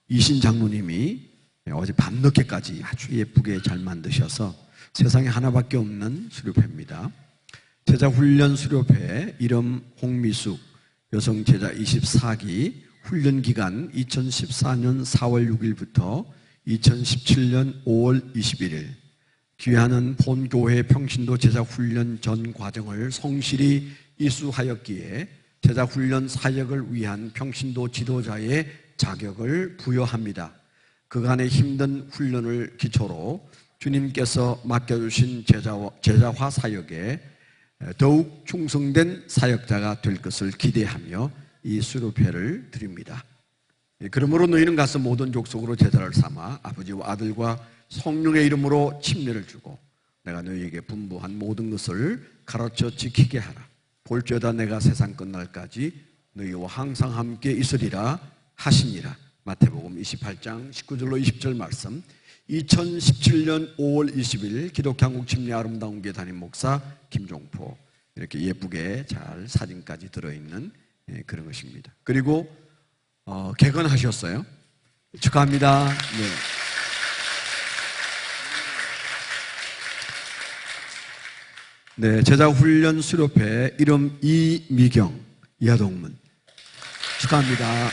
이신 장로님이 어제 밤늦게까지 아주 예쁘게 잘 만드셔서 세상에 하나밖에 없는 수료패입니다. 제자 훈련 수료패, 이름 홍미숙, 여성 제자 24기, 훈련 기간 2014년 4월 6일부터 2017년 5월 21일. 귀하는 본교회 평신도 제자 훈련 전 과정을 성실히 이수하였기에 제자 훈련 사역을 위한 평신도 지도자의 자격을 부여합니다. 그간의 힘든 훈련을 기초로 주님께서 맡겨주신 제자화 사역에 더욱 충성된 사역자가 될 것을 기대하며 이 수료패를 드립니다. 그러므로 너희는 가서 모든 족속으로 제자를 삼아 아버지와 아들과 성령의 이름으로 침례를 주고 내가 너희에게 분부한 모든 것을 가르쳐 지키게 하라. 볼지어다 내가 세상 끝날까지 너희와 항상 함께 있으리라 하시니라. 마태복음 28장 19절로 20절 말씀. 2017년 5월 20일 기독한국 침례 아름다운 교 담임 목사 김종포. 이렇게 예쁘게 잘 사진까지 들어있는 그런 것입니다. 그리고 개건하셨어요. 축하합니다. 네, 제자훈련 수료패, 이름 이미경, 이하동문. 축하합니다.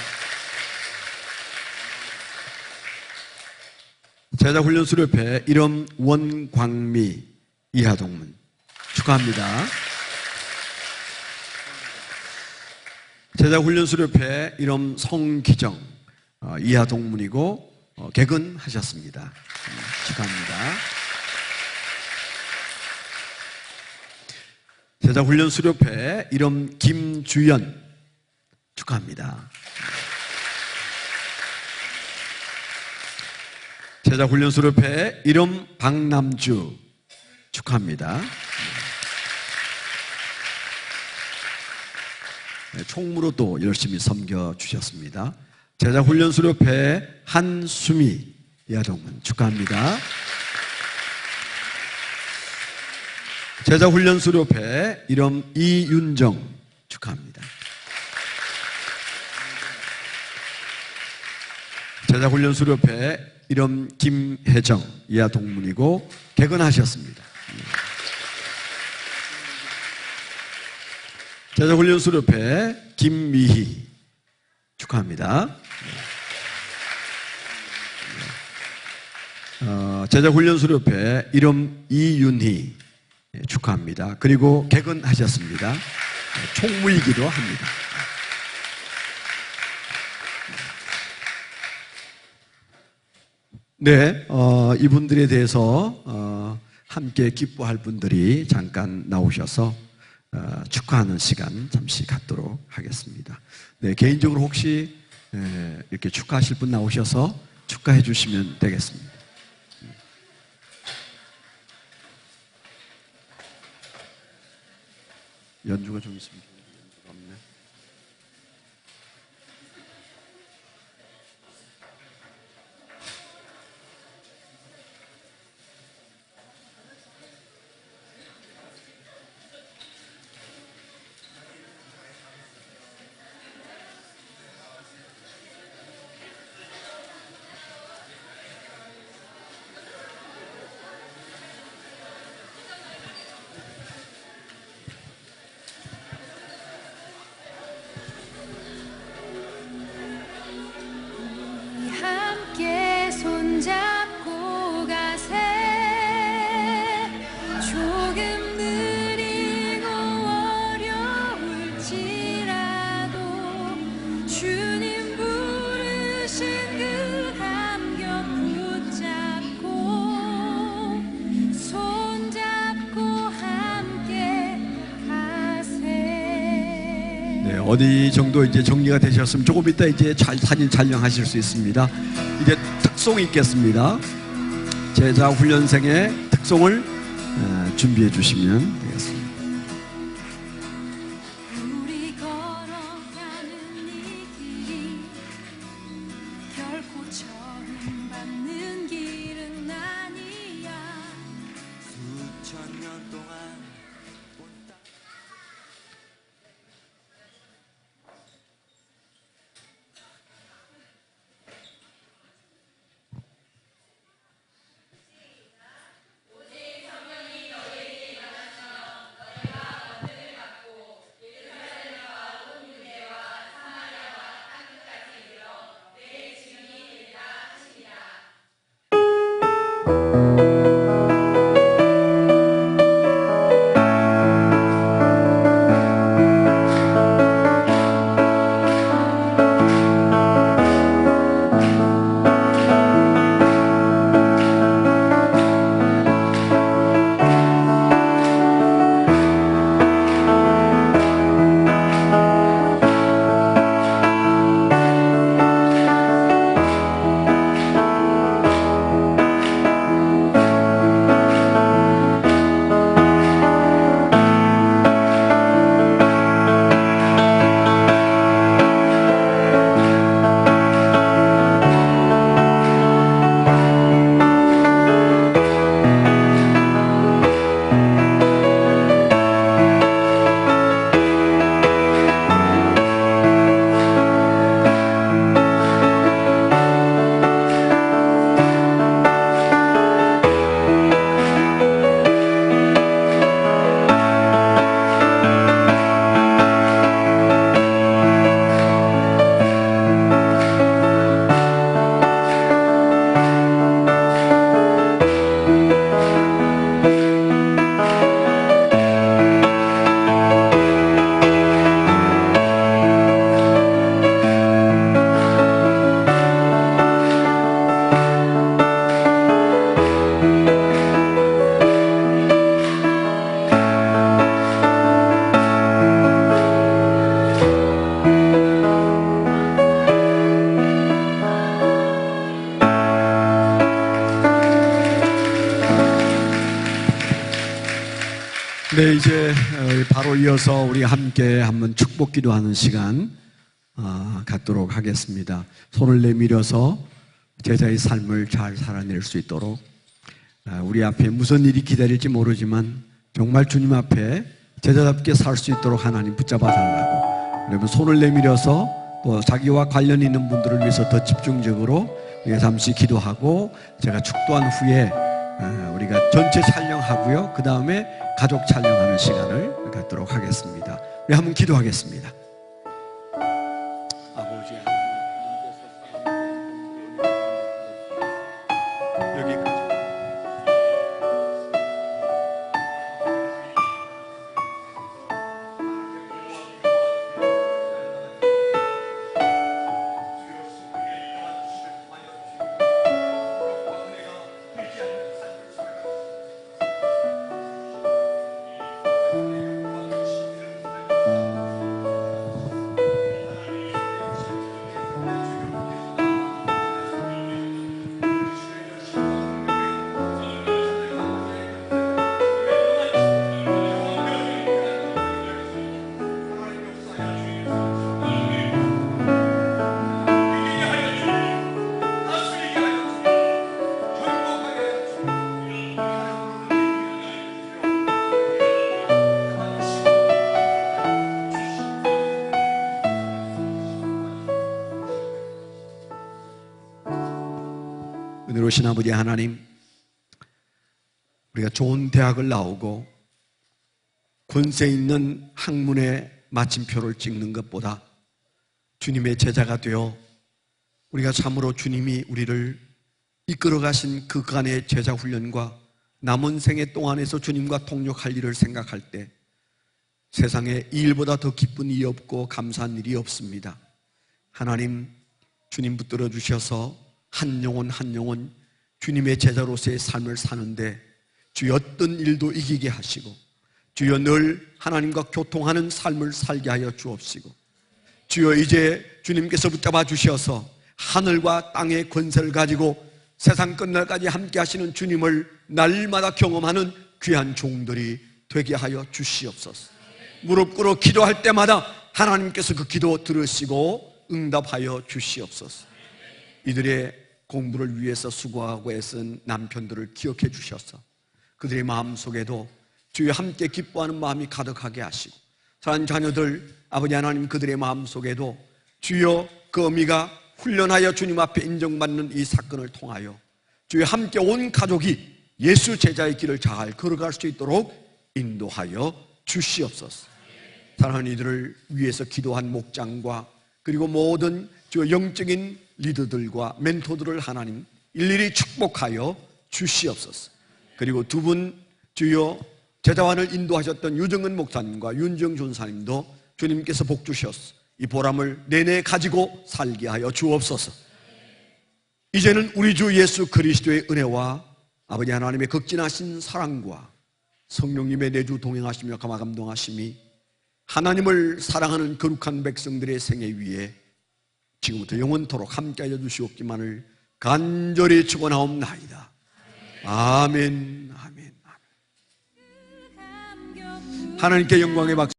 제자훈련 수료패, 이름 원광미, 이하동문. 축하합니다. 제자훈련 수료패, 이름 성기정, 이하동문이고 개근하셨습니다. 축하합니다. 제자훈련 수료패, 이름 김주연. 축하합니다. 제자훈련 수료패, 이름 박남주. 축하합니다. 총무로 또 열심히 섬겨주셨습니다. 제자훈련 수료패, 한수미. 이하동문. 축하합니다. 제자훈련 수료패, 이름 이윤정. 축하합니다. 제자훈련 수료패, 이름 김혜정. 이하 동문이고 개근하셨습니다. 제자훈련 수료패, 김미희. 축하합니다. 제자훈련 수료패, 이름 이윤희. 축하합니다. 그리고 개근하셨습니다. 총무이기도 합니다. 네, 이분들에 대해서 함께 기뻐할 분들이 잠깐 나오셔서 축하하는 시간 잠시 갖도록 하겠습니다. 네, 개인적으로 혹시 이렇게 축하하실 분 나오셔서 축하해 주시면 되겠습니다. 연주가 좀 있습니다. 연주가 없네. 함께 손잡고 가세. 조금 느리고 어려울지라도 주님 부르신 그 감격 붙잡고 손잡고 함께 가세. 네, 어디 정도 이제 정리가 되셨으면 조금 이따 이제 사진 촬영하실 수 있습니다. 이제 특송이 있겠습니다. 제자 훈련생의 특송을 준비해 주시면 되겠습니다. 우리 걸어가는 이 길이 결코 처음 받는 길은 아니야. 수천 년 동안 네, 이제 바로 이어서 우리 함께 한번 축복 기도하는 시간 갖도록 하겠습니다. 손을 내밀어서 제자의 삶을 잘 살아낼 수 있도록 우리 앞에 무슨 일이 기다릴지 모르지만 정말 주님 앞에 제자답게 살 수 있도록 하나님 붙잡아 달라고, 여러분 손을 내밀어서 또 자기와 관련 있는 분들을 위해서 더 집중적으로 잠시 기도하고 제가 축도한 후에 우리가 전체 촬영하고요, 그 다음에 가족 촬영하는 시간을 갖도록 하겠습니다. 우리 한번 기도하겠습니다. 아버지 여기까지. 은혜로우신 아버지 하나님, 우리가 좋은 대학을 나오고 권세 있는 학문의 마침표를 찍는 것보다 주님의 제자가 되어 우리가 참으로 주님이 우리를 이끌어 가신 그간의 제자 훈련과 남은 생애 동안에서 주님과 동역할 일을 생각할 때 세상에 이 일보다 더 기쁜 일이 없고 감사한 일이 없습니다. 하나님, 주님 붙들어 주셔서 한 영혼 한 영혼 주님의 제자로서의 삶을 사는데 주여 어떤 일도 이기게 하시고 주여 늘 하나님과 교통하는 삶을 살게 하여 주옵시고 주여 이제 주님께서 붙잡아 주셔서 하늘과 땅의 권세를 가지고 세상 끝날까지 함께 하시는 주님을 날마다 경험하는 귀한 종들이 되게 하여 주시옵소서. 무릎 꿇어 기도할 때마다 하나님께서 그 기도 들으시고 응답하여 주시옵소서. 이들의 공부를 위해서 수고하고 애쓴 남편들을 기억해 주셔서 그들의 마음속에도 주여 함께 기뻐하는 마음이 가득하게 하시고 사랑하는 자녀들 아버지 하나님 그들의 마음속에도 주여 그 어미가 훈련하여 주님 앞에 인정받는 이 사건을 통하여 주여 함께 온 가족이 예수 제자의 길을 잘 걸어갈 수 있도록 인도하여 주시옵소서. 사랑하는 이들을 위해서 기도한 목장과 그리고 모든 주여 영적인 리더들과 멘토들을 하나님 일일이 축복하여 주시옵소서. 그리고 두 분 주여 제자환을 인도하셨던 유정은 목사님과 윤정 전사님도 주님께서 복 주셔서 이 보람을 내내 가지고 살게 하여 주옵소서. 이제는 우리 주 예수 그리스도의 은혜와 아버지 하나님의 극진하신 사랑과 성령님의 내주 동행하시며 감화 감동하심이 하나님을 사랑하는 거룩한 백성들의 생애 위에 지금부터 영원토록 함께하여 주시옵기만을 간절히 축원하옵나이다. 아멘. 아멘. 하나님께 영광의 박수.